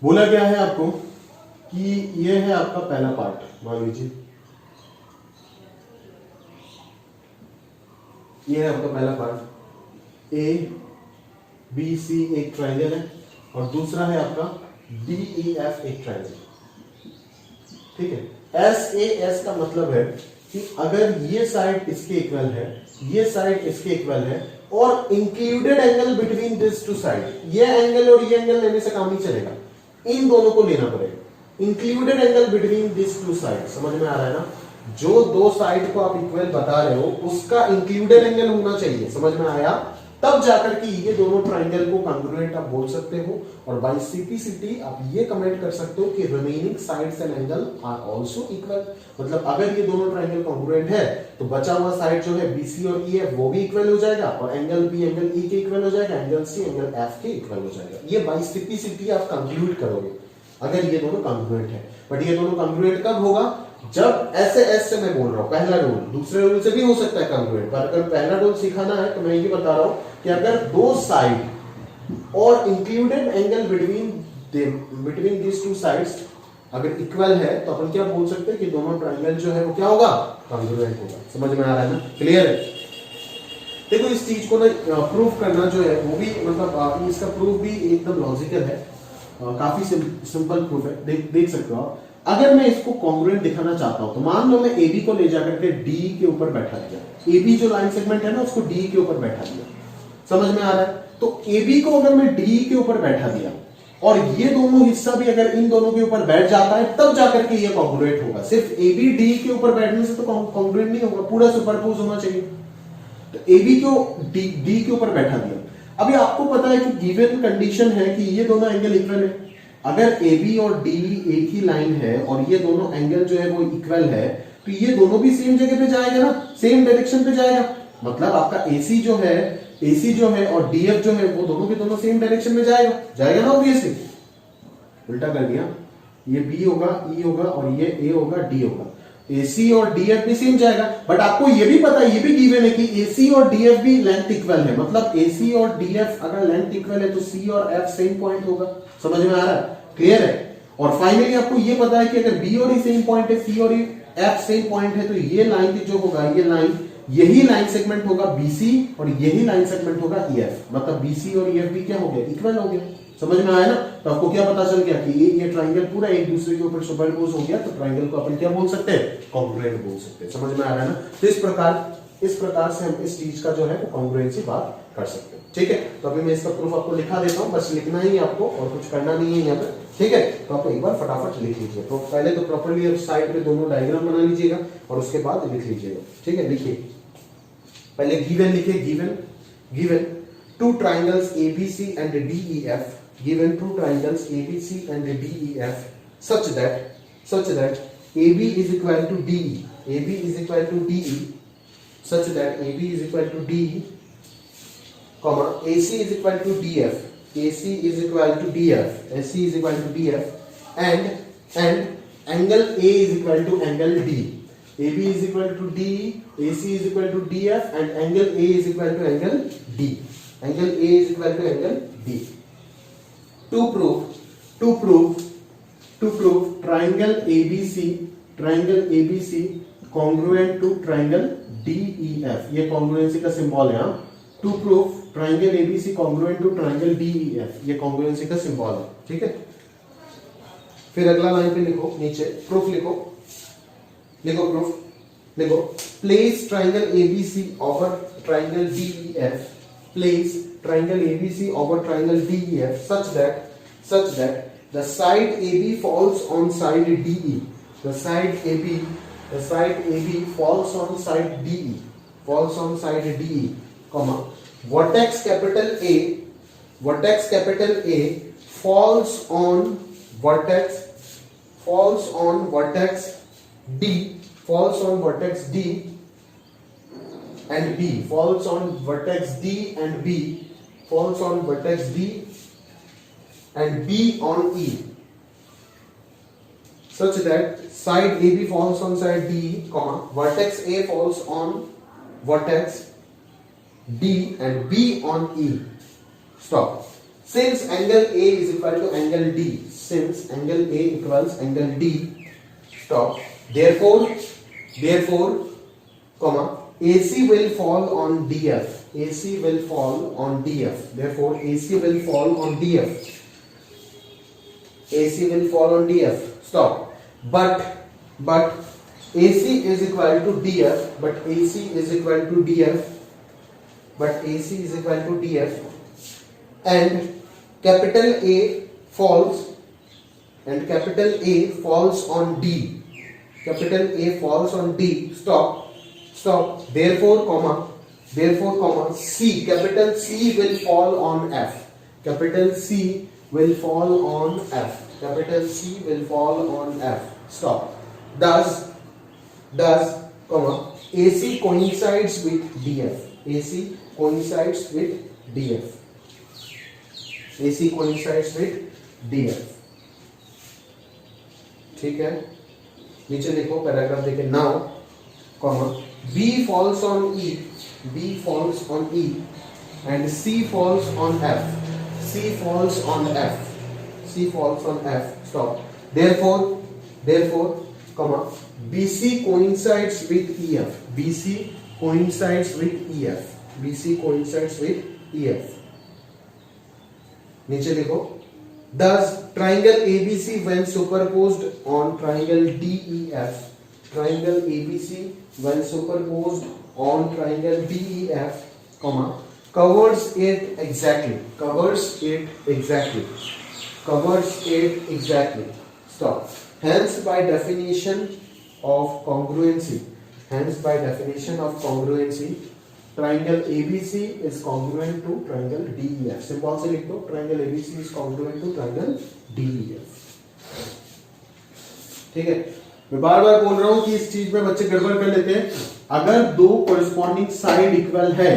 बोला गया है आपको कि ये है आपका पहला पार्ट, मान लीजिए ये है आपका पहला पार्ट, ए बी सी एक ट्रायंगल है और दूसरा है आपका डी ई एफ एक ट्रायंगल, ठीक है। एस ए एस का मतलब है कि अगर ये साइड इसके इक्वल है, ये साइड इसके इक्वल है और included angle between this two side, ये एंगल और ये एंगल लेने से काम नहीं चलेगा, इन दोनों को लेना पड़ेगा। Included angle between this two side, समझ में आ रहा है ना। जो दो साइड को आप इक्वल बता रहे हो उसका इंक्लूडेड एंगल होना चाहिए, समझ में आया। तब जाकर के ये दोनों ट्राइंगल को कॉन्ग्रुएंट आप बोल सकते हो। और बाय सिटी आप ये कमेंट कर सकते हो कि remaining sides and angle are also equal. मतलब अगर ये दोनों ट्राइंगल कॉन्ग्रुएंट है तो बचा हुआ साइड जो है BC और E है वो भी इक्वल हो जाएगा, और एंगल B एंगल E के इक्वल हो जाएगा, एंगल C एंगल F के इक्वल हो जाएगा। ये बाय सिटी आप कंक्लूड करोगे अगर ये दोनों कॉन्ग्रुएंट है। बट ये दोनों कॉन्ग्रुएंट कब होगा? जब ऐसे एस से मैं बोल रहा हूं, पहला रूल। दूसरे रूल से भी हो सकता है कॉन्ग्रुएंट, पर अगर पहला रूल सिखाना है तो मैं ये बता रहा हूं कि अगर दो साइड और included angle between this two sides अगर इक्वल है तो अपन क्या बोल सकते हैं कि दोनों ट्रायंगल जो है वो क्या होगा? कॉन्ग्रुएंट होगा। समझ में आ रहा है ना? क्लियर है? देखो इस चीज को ना प्रूफ करना जो है वो भी इसका प्रूफ भी एकदम लॉजिकल है, काफी सिंपल प्रूफ है। देख सकते हो आप। अगर मैं इसको कॉन्ग्रुएंट दिखाना चाहता हूं तो मान लो मैं AB को ले जाकर के D के ऊपर बैठा दिया, AB जो लाइन सेगमेंट है ना उसको D के ऊपर बैठा दिया, समझ में आ रहा है? तो AB को अगर मैं D के ऊपर बैठा दिया और ये दोनों हिस्सा भी अगर इन दोनों के ऊपर बैठ जाता है तब जाकर के ये कॉन्ग्रुएंट होगा। सिर्फ AB D के ऊपर बैठने से तो कॉन्ग्रुएंट नहीं होगा, पूरा सुपरपोज होना चाहिए। तो AB को D के ऊपर बैठा दिया। अभी आपको पता है कि गिवन कंडीशन है कि ये दोनों एंगल इक्वल है। अगर AB और D एक ही लाइन है और ये दोनों एंगल जो है वो इक्वल है तो ये दोनों भी सेम जगह पे जाएगा ना, सेम डायरेक्शन पे जाएगा। मतलब आपका AC जो है और DF जो है वो दोनों के दोनों सेम डायरेक्शन में जाएगा ना ऑब्वियसली। उल्टा कर दिया, ये B होगा, E होगा और ये A होगा, D होगा। AC और DF भी सेम जाएगा, बट आपको ये भी पता है, ये भी गिवन है कि AC और DF भी लेंथ इक्वल है। मतलब AC और DF अगर लेंथ इक्वल है तो C और F सेम पॉइंट होगा। समझ में आ रहा है? क्लियर है? और फाइनली आपको ये पता है कि अगर B और E सेम पॉइंट है, C और F सेम पॉइंट है, तो ये लाइन जो होगा, ये लाइन, यही लाइन सेगमेंट होगा BC और यही लाइन सेगमेंट होगा EF। मतलब BC और EF भी क्या हो गया? इक्वल हो गया। समझ में आया ना? तो आपको क्या पता चल गया कि ये ट्राइंगल पूरा एक दूसरे के ऊपर सुपरपोज हो गया, तो ट्राइंगल को अपन क्या बोल सकते हैं? कॉन्ग्रुएंट बोल सकते हैं। समझ में आ रहा है ना? तो इस प्रकार से हम इस चीज का जो है कॉन्ग्रुएंसी बात कर सकते हैं। ठीक है, तो अभी मैं इसका प्रूफ आपको लिखा देता हूं, बस लिखना ही आपको और कुछ करना नहीं है यहाँ पे। ठीक है, तो आप एक बार फटाफट लिख लीजिए। तो पहले तो प्रॉपर्ली साइड पे दोनों डायग्राम बना लीजिएगा और उसके बाद लिख लीजिएगा। ठीक है, लिखिए। पहले गिवन लिखिए, given two triangles ABC and DEF, given two triangles ABC and DEF such that AB is equal to DE, such that AB is equal to DE, comma AC is equal to DF, and angle A is equal to angle D. AB is equal to DE, AC is equal to DF, and angle A is equal to angle D. Angle A is equal to angle D. To prove triangle ABC congruent to triangle DEF, ये congruency का symbol है। To prove triangle ABC congruent to triangle DEF, ये congruency का symbol है। ठीक है, फिर अगला लाइन पे लिखो, नीचे प्रूफ लिखो place triangle ABC over triangle DEF, place triangle ABC over triangle DEF such that the side AB falls on side DE, the side AB falls on side DE, comma vertex capital A falls on vertex D and B, falls on vertex D and B, falls on vertex D and B on E, such that side AB falls on side D, comma vertex A falls on vertex D and B on E. Stop. Since angle A is equal to angle D, since angle A equals angle D, stop. Therefore, comma AC will fall on DF. AC will fall on DF. Therefore, AC will fall on DF. AC will fall on DF. Stop. But AC is equal to DF. But AC is equal to DF. But AC is equal to DF. And capital A falls. And capital A falls on D. Capital A falls on D. Stop. Therefore, comma C, capital C will fall on F. Capital C will fall on F. Capital C will fall on F. Stop. Thus, comma AC coincides with DF. AC coincides with DF. AC coincides with DF. ठीक है, नीचे लिखो paragraph देखे। Now comma B falls on E, and C falls on F. Stop. Therefore, comma BC coincides with EF. BC coincides with EF. नीचे लिखो Does triangle ABC when superposed on triangle DEF, triangle ABC when superposed on triangle DEF, comma, covers it exactly, covers it exactly, covers it exactly. Stop. Hence by definition of congruency, hence by definition of congruency, triangle ABC is congruent to triangle DEF. Simple से लिख दो, triangle ABC is congruent to triangle DEF. ठीक है, मैं बार बार बोल रहा हूं कि इस चीज में बच्चे गड़बड़ कर लेते हैं. अगर दो कोरिस्पॉन्डिंग साइड इक्वल है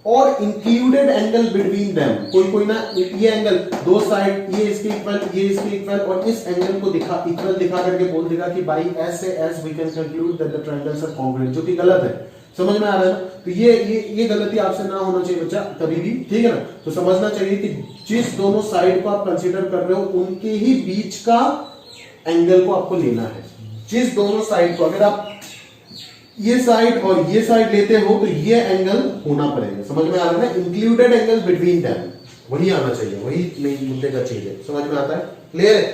और इंक्लूडेड एंगल बिटवीन देम, कोई ना ये एंगल दो साइड ये इसके इक्वल ये इसके इक्वल और इस एंगल को दिखा इक्वल दिखा करके बोल देगा कि बाई एस से S we can conclude that the triangles are congruent, जो कि गलत है. समझ में आ रहा है ना? तो ये गलती आपसे ना होना चाहिए बच्चा कभी भी, ठीक है ना? तो समझना चाहिए कि जिस दोनों साइड को आप कंसीडर कर रहे हो उनके ही बीच का एंगल को आपको लेना है. जिस दोनों साइड को, अगर आप ये साइड और ये साइड लेते हो तो ये एंगल होना पड़ेगा. समझ में आ रहा है ना? इंक्लूडेड एंगल बिटवीन देम, वही आना चाहिए, वही मेन मुद्दे का चीज है. समझ में आता है? क्लियर है?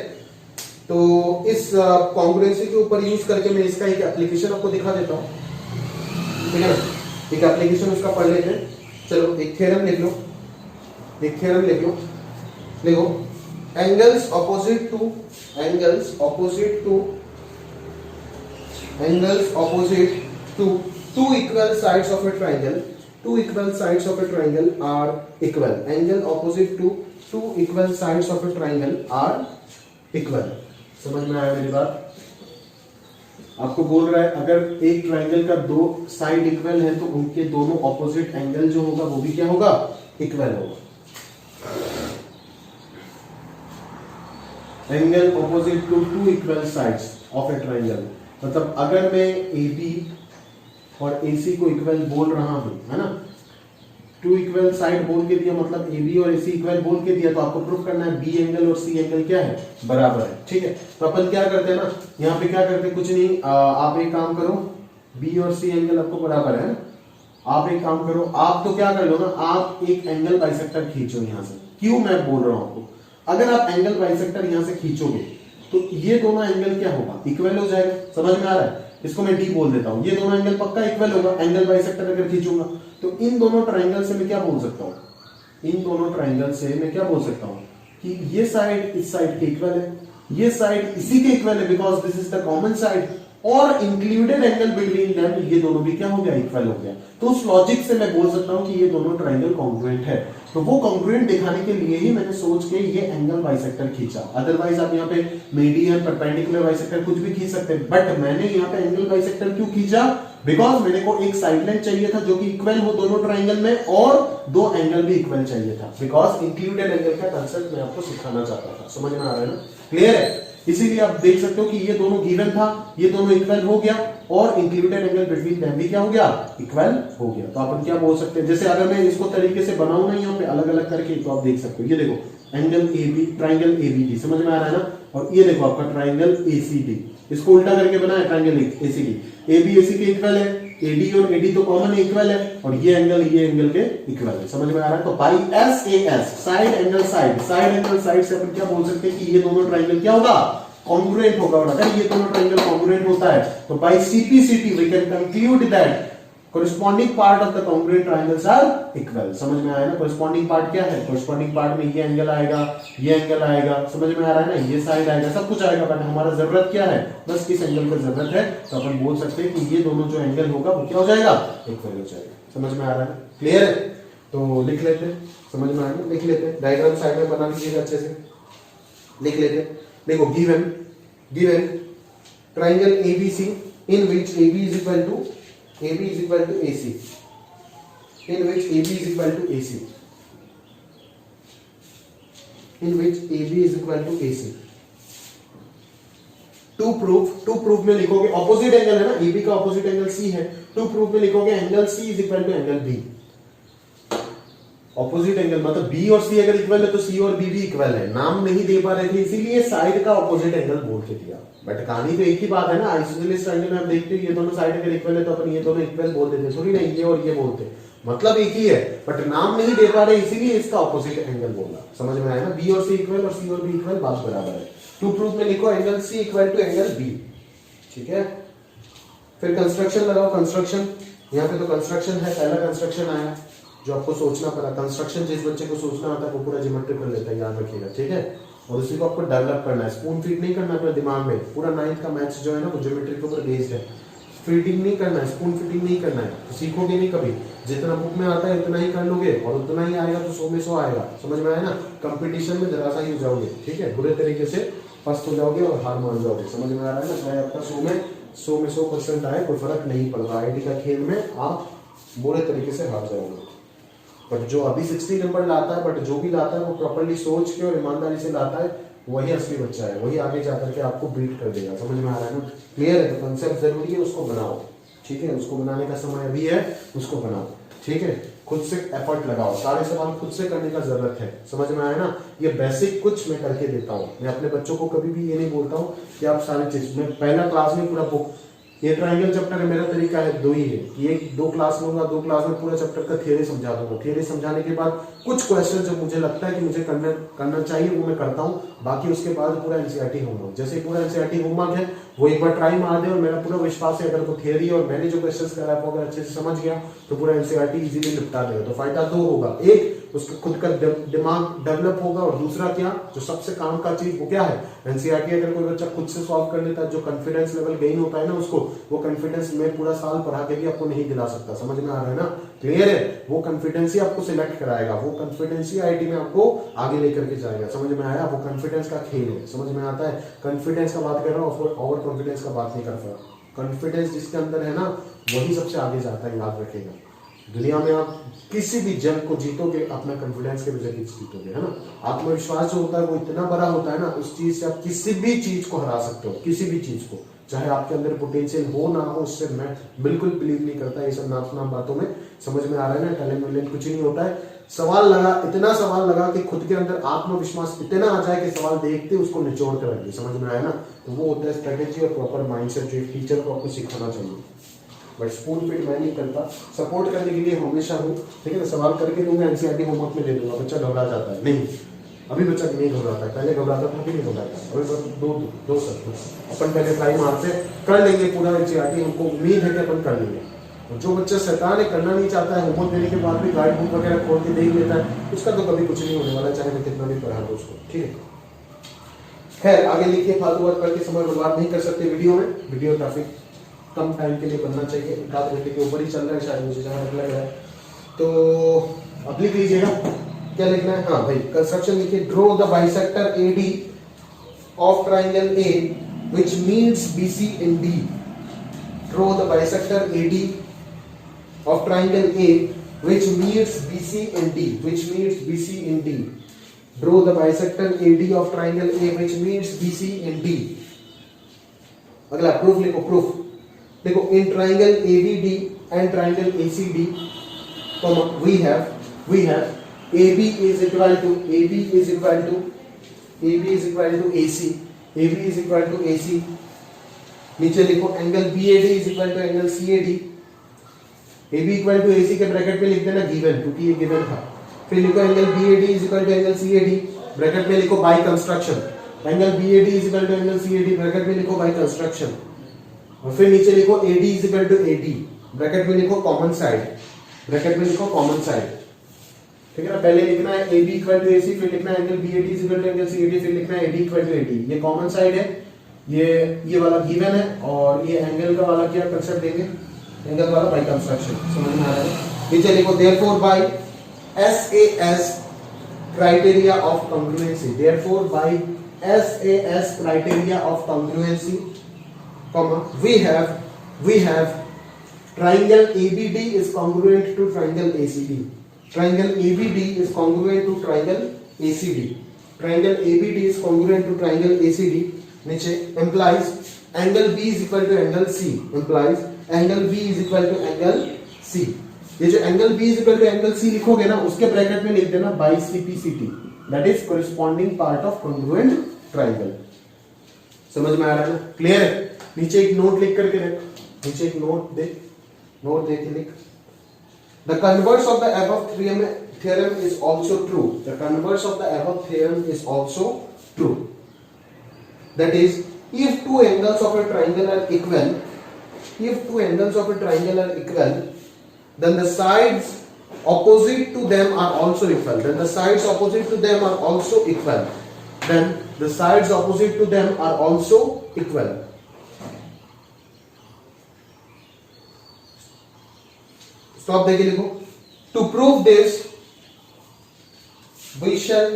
तो इस कॉन्ग्रुएंसी के ऊपर यूज करके मैं इसका एक एप्लीकेशन आपको दिखा देता हूं, ठीक है ना? एक एप्लीकेशन उसका पढ़ लेते हैं. चलो एक थ्योरम लिख लो, एक थ्योरम लिख लो. देखो, angles opposite to angles opposite to angles opposite to two equal sides of a triangle, two equal sides of a triangle are equal. Angle opposite to two equal sides of a triangle are equal. समझ में आया मेरी बात? आपको बोल रहा है अगर एक ट्रायंगल का दो साइड इक्वल है तो उनके दोनों ऑपोजिट एंगल जो होगा वो भी क्या होगा? इक्वल होगा. Angle opposite to two equal sides of a triangle, मतलब अगर मैं AB और AC को इक्वल बोल रहा हूं, है ना? टू इक्वल साइड बोल के दिया, मतलब AB और AC इक्वल बोल के दिया, तो आपको प्रूफ करना है B एंगल और C एंगल क्या है? बराबर है. ठीक है, तो अपन क्या करते हैं ना, यहाँ पे क्या करते हैं? कुछ नहीं, आप एक काम करो, B और C एंगल आपको बराबर है. आप एक काम करो, आप तो क्या कर लो ना, आप एक एंगल बाइसेक्टर खींचो यहां से. क्यों मैं बोल रहा हूं आपको? अगर आप एंगल बाइसेक्टर यहां से खींचोगे तो ये दोनों एंगल क्या होगा? इक्वल हो जाएगा. समझ में आ रहा है? इसको मैं D बोल देता हूं. ये दोनों एंगल पक्का इक्वल होगा. एंगल बाइसेक्टर अगर खींचूंगा तो इन दोनों ट्रायंगल से मैं क्या बोल सकता हूं? इन दोनों ट्रायंगल से मैं क्या बोल सकता हूं कि ये साइड इस साइड के इक्वल है, ये साइड इसी के इक्वल है, because this is the common side, और इंक्लूडेड एंगल बिटवीन देम, ये दोनों भी क्या हो गया? इक्वल हो गया. तो उस लॉजिक से मैं बोल सकता हूं कि ये दोनों ट्रायंगल कॉन्ग्रुएंट है. तो वो कॉन्ग्रुएंट दिखाने के लिए ही मैंने सोच के ये एंगल बाइसेक्टर खींचा. अदरवाइज आप यहाँ पे मीडियन, परपेंडिकुलर बाइसेक्टर कुछ भी खींच सकते हैं, बट मैंने यहाँ पे एंगल बाइसेक्टर क्यों खींचा? बिकॉज मेरे को एक साइड लाइन चाहिए था जो कि इक्वल हो दोनों ट्रायंगल में, और दो एंगल भी इक्वल चाहिए था. बिकॉज इंक्लूडेड एंगल का कंसेप्ट मैं आपको सिखाना चाहता था. समझ में आ रहा है ना? क्लियर है? इसीलिए आप देख सकते हो कि ये दोनों गिवन था, ये दोनों इक्वल हो गया, और इंक्लूडेड एंगल बिटवीन देम भी क्या हो गया? इक्वल हो गया. तो अपन क्या बोल सकते हैं? जैसे अगर मैं इसको तरीके से बनाऊं ना यहाँ पे अलग अलग करके, तो आप देख सकते हो. ये देखो एंगल AB, ट्रायंगल ABD, समझ में आ रहा है ना? और ये देखो आपका ट्रायंगल ACD, इसको उल्टा करके बनाया ट्रायंगल ACD. AB AC के इक्वल है, AD और AD तो कॉमन इक्वल है, और ये एंगल के इक्वल है. समझ में आ रहा है? तो by SAS, side angle side, side angle side से अपन क्या बोल सकते हैं कि ये दोनों ट्रायंगल क्या होगा? कॉन्ग्रुएंट होगा. और अगर ये दोनों ट्रायंगल कॉन्ग्रुएंट होता है तो by CPCT we can conclude that corresponding part of the congruent triangles are equal. समझ में आया ना? corresponding part क्या है? corresponding part में ये एंगल आएगा, ये एंगल आएगा. समझ में आ रहा है ना? ये साइड आएगा, सब कुछ आएगा. बट हमारा जरूरत क्या है? बस किस एंगल की जरूरत है? तो अपन बोल सकते हैं कि ये दोनों जो एंगल होगा वो क्या हो जाएगा? इक्वल हो जाएगा. समझ में आ रहा है? क्लियर है? तो लिख लेते हैं. समझ में आया ना? लिख लेते हैं. डायग्राम साइड में बना लीजिएगा अच्छे से. लिख लेते हैं. देखो given triangle ABC in which AB is equal to AC, in which AB is equal to AC, in which AB is equal to AC. To proof में लिखोगे, ऑपोजिट एंगल है ना, AB का ऑपोजिट एंगल C है. To proof में लिखोगे angle C is equal to angle B. Opposite angle मतलब B और C अगर इक्वल है तो C और B भी इक्वल है. नाम नहीं दे पा रहे थे इसीलिए साइड का ऑपोजिट एंगल बोल के दिया. बट कहानी तो एक ही बात है ना. आइसोसेलेस ट्रायंगल में आप देखते हो ये दोनों साइड अगर इक्वल है तो अपन ये दोनों इक्वल बोल देते, थोड़ी ना ये और ये बोलते. मतलब एक ही है, बट नाम नहीं दे पा रहे इसीलिए इसका ऑपोजिट एंगल बोला। समझ में आया ना? बी और सी इक्वल और सी और बी इक्वल, बात बराबर है। टू प्रूफ में लिखो angle C equal to angle B, ठीक है। फिर कंस्ट्रक्शन लगाओ, कंस्ट्रक्शन यहाँ पे तो कंस्ट्रक्शन है, पहला कंस्ट्रक्शन आया जो आपको सोचना पड़ा। कंस्ट्रक्शन जिस बच्चे को सोचना आता है वो पूरा ज्योमेट्री कर लेता है, याद रखिएगा, ठीक है। और उसी को आपको डेवलप करना है, स्पून फीड नहीं करना अपने दिमाग में। पूरा 9th का मैथ्स जो है ना वो ज्योमेट्री के ऊपर बेस्ड है। फीडिंग नहीं करना है, स्पून फीडिंग नहीं करना है, तो सीखोगे नहीं कभी। जितना बुक में आता है उतना ही कर लोगे और उतना ही आएगा तो 100 में 100 आएगा। समझ में आया ना? कंपटीशन में जरा सा ही हो जाओगे, ठीक है, बुरे तरीके से फर्स्ट हो जाओगे और हार मान जाओगे। समझ में आ रहा है ना? चाहे आपका 100 में 100% आए, कोई फर्क नहीं पड़ता। आईटी का खेल में आप बुरे तरीके से हार जाओगे। बट जो अभी 60 नंबर लाता है, बट जो भी लाता है वो प्रॉपर्ली सोच के और ईमानदारी से लाता है, वही असली बच्चा है, वही आगे जाकर के आपको बीट कर देगा। समझ में आ रहा है ना? क्लियर है? तो कंसेप्ट जरूरी है, उसको बनाओ, ठीक है। उसको बनाने का समय अभी है, उसको बनाओ, ठीक है। खुद से एफर्ट लगाओ, सारे सवाल खुद से करने का जरूरत है। समझ में आया ना? ये बेसिक कुछ मैं करके देता हूँ। मैं अपने बच्चों को कभी भी ये नहीं बोलता हूँ कि आप सारी चीज, मैं पहला क्लास में पूरा बुक, ये ट्रायंगल चैप्टर है, मेरा तरीका है दो ही है कि एक 2 क्लास लूंगा, 2 क्लास में पूरा चैप्टर का थ्योरी समझा दूंगा। थ्योरी समझाने के बाद कुछ क्वेश्चन जो मुझे लगता है कि मुझे करना चाहिए वो मैं करता हूँ। बाकी उसके बाद पूरा एनसीईआरटी होमवर्क, जैसे पूरा एनसीईआरटी होमवर्क है वो एक बार ट्राई मार दे और मेरा पूरा विश्वास है अगर वो थ्योरी और मैंने जो क्वेश्चंस कराया वो अगर अच्छे से समझ गया तो पूरा एनसीईआरटी इजीली निपटा देगा। तो फायदा 2 होगा, एक उसका खुद का दिमाग डेवलप होगा और दूसरा क्या, जो सबसे काम का चीज वो क्या है, एनसीईआरटी अगर कोई बच्चा खुद से सॉल्व कर लेता है, जो कॉन्फिडेंस लेवल गेन होता है ना उसको, वो कॉन्फिडेंस में पूरा साल पढ़ा के भी आपको नहीं दिला सकता। समझ में आ रहा है ना? क्लियर है? वो कॉन्फिडेंस ही आपको सिलेक्ट कराएगा, वो कॉन्फिडेंस ही आईटी में आपको आगे लेकर के जाएगा। समझ में आया? वो कॉन्फिडेंस का खेल है। समझ में आता है? कॉन्फिडेंस का बात कर रहा हूँ, ओवर कॉन्फिडेंस का बात नहीं कर रहा। कॉन्फिडेंस जिसके अंदर है ना वही सबसे आगे जाता है, याद रखेगा। दुनिया में आप किसी भी जंग को जीतोगे अपना कॉन्फिडेंस के वजह से जीतोगे, है ना? आत्मविश्वास जो होता है वो इतना बड़ा होता है ना, उस चीज से आप किसी भी चीज को हरा सकते हो, किसी भी चीज को, चाहे आपके अंदर पोटेंशियल हो ना हो। उससे मैं बिल्कुल बिलीव नहीं करता ये सब नाम बातों में। समझ में आ रहा है ना? टैलेंट वैलेंट कुछ नहीं होता है। सवाल लगा, इतना सवाल लगा कि खुद के अंदर आत्मविश्वास इतना आ जाए कि सवाल देखते उसको निचोड़ कर रख दे। समझ में आया ना? तो वो होता है स्ट्रेटेजी और प्रॉपर माइंडसेट जो एक टीचर को आपको सिखाना चाहिए। बट स्पून फीड मैं नहीं करता, सपोर्ट करने के लिए हमेशा हूँ, ठीक है ना? सवाल करके दूंगा, एनसीईआरटी होमवर्क में दे दूंगा, बच्चा घबरा जाता है नहीं, अभी बच्चा नहीं घबराता है, पहले घबराता था, अभी नहीं घबराता। अभी बस दो सब अपन पहले ट्राई मारते, कर लेंगे पूरा एनसीईआरटी, हमको उम्मीद है कि अपन कर लेंगे। और जो बच्चा शैतान है, करना नहीं चाहता है, होमवर्क देने के बाद भी गाइड बुक वगैरह खोल के देख लेता है, उसका तो कभी कुछ नहीं होने वाला, चाहे मैं कितना भी पढ़ा दो उसको, ठीक है। खैर आगे लिखिए, फालतू बात करके समय बर्बाद नहीं कर सकते वीडियो में। वीडियो काफी कम टाइम के लिए बनना चाहिए, 1 घंटे के ऊपर ही चल रहा है शायद, मुझे जहां लग रहा है। तो अब लिख लीजिएगा क्या लिखना है। हाँ भाई, कंस्ट्रक्शन लिखिए, draw the bisector AD of triangle A which meets BC in D. Draw the bisector AD of triangle A which meets BC in D, which meets BC in D. Draw the bisector AD of triangle A which meets BC in D. अगला proof लिखो, proof देखो, in triangle ABD and triangle ACD we have AB is equal to AC, नीचे लिखो angle BAD is equal to angle CAD। AB equal to AC के bracket में लिख देना given, क्योंकि ये गिवन था। फिर लिखो angle BAD is equal to angle CAD, bracket में लिखो by construction. Angle BAD is equal to angle CAD, bracket में लिखो बाय कंस्ट्रक्शन। और फिर नीचे लिखो AD is equal to AD, bracket में लिखो कॉमन साइड, ब्रैकेट में लिखो कॉमन साइड, ठीक है ना? पहले लिखना है AB इक्वल टू AC, फिर लिखना है angle BAD is equal to angle CAD, फिर लिखना है AD इक्वल टू AD। ये कॉमन साइड है, ये वाला गिवन है, और ये एंगल का वाला क्या कंसेप्ट देंगे, एंगल वाला बाय कंस्ट्रक्शन। समझ में आ रहा है? नीचे लिखो therefore by SAS criteria of congruency, therefore by SAS criteria of congruency, we have triangle ABD is congruent to triangle ACD. Triangle ABD is congruent to triangle ACD. Triangle ABD is congruent to triangle ACD. नीचे implies angle B is equal to angle C. Implies angle B is equal to angle C. ये जो angle B is equal to angle C लिखोगे ना, उसके bracket में लिख देना by CPCT. That is corresponding part of congruent triangle. समझ में आ रहा है ना? क्लियर है? नीचे एक नोट लिख करके रख, नीचे एक नोट दे के लिख, The converse of the above theorem is also true. The converse of the above theorem is also true. That is, if two angles of a triangle are equal, then the sides opposite to them are also equal. Then the sides opposite to them are also equal. Stop देके लिखो. To prove this, we shall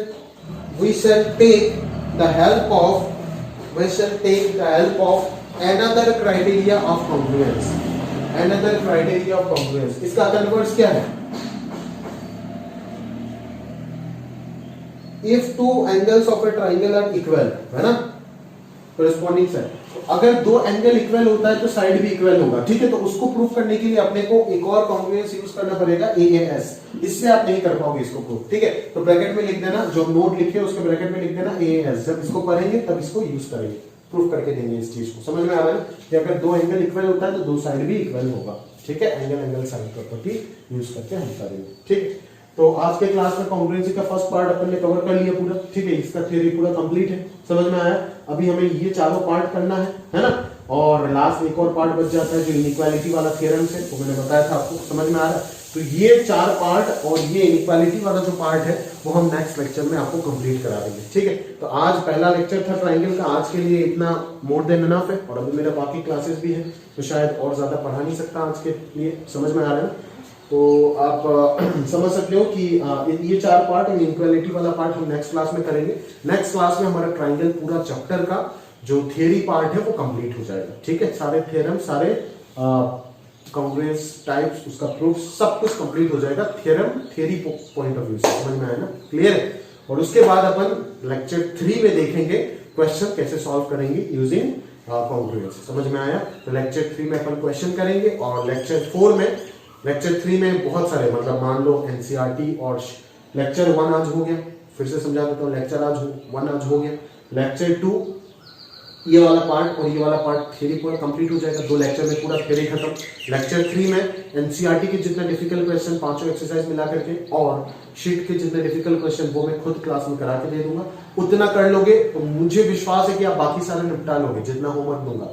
take the help of another criteria of congruence. इसका converse क्या है? If two angles of a triangle are equal, है ना, corresponding side. अगर दो angle equal होता है तो साइड भी इक्वल होगा. ठीक है, तो उसको प्रूव करने के लिए अपने को एक और कॉन्ग्रुएंस यूज करना पड़ेगा, AAS. इससे आप नहीं कर पाओगे इसको प्रूव. ठीक है, तो ब्रैकेट में लिख देना, जो नोट लिखे उसके ब्रैकेट में लिख देना AAS. जब इसको करेंगे तब इसको यूज करेंगे, प्रूव करके देंगे इस चीज को. समझ में आ रहा है कि अगर दो एंगल इक्वल होता है तो दो साइड भी इक्वल होगा. ठीक है, एंगल साइड प्रॉपर्टी यूज करके हम करेंगे. ठीक है, तो आज के क्लास में कॉन्ग्रुएंसी का फर्स्ट पार्ट अपन ने कवर कर लिया पूरा. ठीक है, इसका थ्योरी पूरा कंप्लीट है. समझ में आया? अभी हमें ये चारों पार्ट करना है ना, और लास्ट एक और पार्ट बच जाता है जो इनइक्वालिटी वाला थ्योरम है, वो मैंने बताया था आपको. समझ में आ रहा है? तो ये चार पार्ट और ये इनइक्वालिटी वाला जो पार्ट है वो हम नेक्स्ट लेक्चर में आपको कंप्लीट करा देंगे. ठीक है, तो आज पहला लेक्चर था ट्राइंगल का. आज के लिए इतना मोर देन इनफ है, और अभी मेरा बाकी क्लासेस भी है तो शायद और ज्यादा पढ़ा नहीं सकता आज के लिए. समझ में आ रहा है ना? तो आप समझ सकते हो कि ये चार पार्ट और इनइक्वालिटी वाला पार्ट हम नेक्स्ट क्लास में करेंगे. नेक्स्ट क्लास में हमारा ट्राइंगल पूरा चैप्टर का जो थियरी पार्ट है वो कंप्लीट हो जाएगा. ठीक है, सारे थ्योरम, सारे कॉन्ग्रुएंस टाइप्स, उसका प्रूफ सब कुछ कंप्लीट हो जाएगा थियरी पॉइंट ऑफ व्यू से. समझ में आया ना? क्लियर है? और उसके बाद अपन लेक्चर 3 में देखेंगे क्वेश्चन कैसे सॉल्व करेंगे यूजिंग कॉन्ग्रुएंस. समझ में आया? तो लेक्चर 3 में अपन क्वेश्चन करेंगे, और लेक्चर 3 में बहुत सारे, मतलब मान लो एनसीईआरटी, और लेक्चर 1 आज हो गया. फिर से समझा देता हूँ, लेक्चर 1 आज हो गया. लेक्चर 2 ये वाला पार्ट और ये वाला पार्ट थ्योरी पूरा कंप्लीट हो जाएगा. 2 लेक्चर में पूरा थ्योरी खत्म. लेक्चर 3 में एनसीईआरटी के जितने डिफिकल्ट क्वेश्चन, 5 एक्सरसाइज मिला करके, और शीट के जितने डिफिकल्ट क्वेश्चन वो मैं खुद क्लास में करा के दे दूंगा. उतना कर लोगे तो मुझे विश्वास है कि आप बाकी सारे निपटा लोगे जितना होमवर्क दूंगा.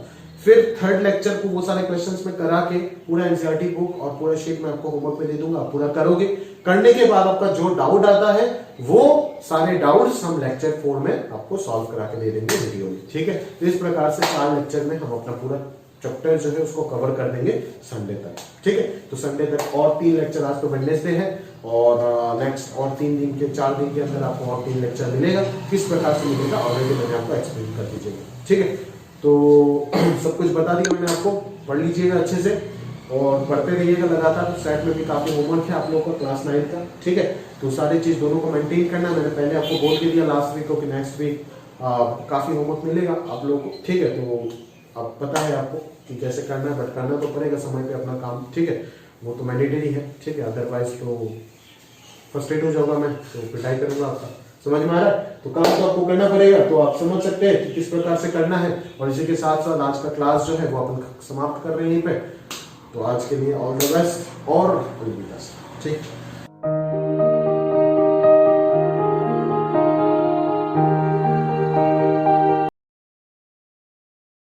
फिर थर्ड लेक्चर को वो सारे क्वेश्चंस में करा के पूरा एनसीईआरटी बुक और पूरा शीट में आपको होमवर्क पे दे दूंगा. आप पूरा करोगे. करने के बाद आपका जो डाउट आता है वो सारे डाउट्स हम लेक्चर 4 में आपको सॉल्व करा के दे देंगे वीडियो में. ठीक है, तो इस प्रकार से 4 लेक्चर में हम अपना पूरा चैप्टर जो है उसको कवर कर देंगे संडे तक. ठीक है, तो संडे तक और 3 लेक्चर, आज तो वेडनेसडे है, और नेक्स्ट और 4 दिन के अंदर आपको और 3 लेक्चर मिलेगा. किस प्रकार से मिलेगा ऑलरेडी मैंने आपको एक्सप्लेन कर दीजिएगा. ठीक है, तो सब कुछ बता दिया मैंने आपको. पढ़ लीजिएगा अच्छे से और पढ़ते रहिएगा लगातार. सेट में भी काफी होमवर्क है आप लोगों का क्लास 9 का. ठीक है, तो सारी चीज दोनों को मेंटेन करना. मैंने पहले आपको बोल के दिया लास्ट वीक को कि नेक्स्ट वीक काफी होमवर्क मिलेगा आप लोगों को. ठीक है, तो अब पता है आपको कि कैसे करना है, बट करना तो पड़ेगा समय पे अपना काम. ठीक है, वो तो मैंडेटरी है. ठीक है, अदरवाइज तो फ्रस्ट्रेट हो जाऊंगा मैं, तो पिटाई करूंगा आपका. समझ में आ रहा है? तो काम तो आपको करना पड़ेगा. तो आप समझ सकते हैं कि किस प्रकार से करना है. और इसी के साथ साथ आज का क्लास जो है वो अपन समाप्त कर रहे हैं यहीं पे. तो आज के लिए ऑल द बेस्ट और ठीक.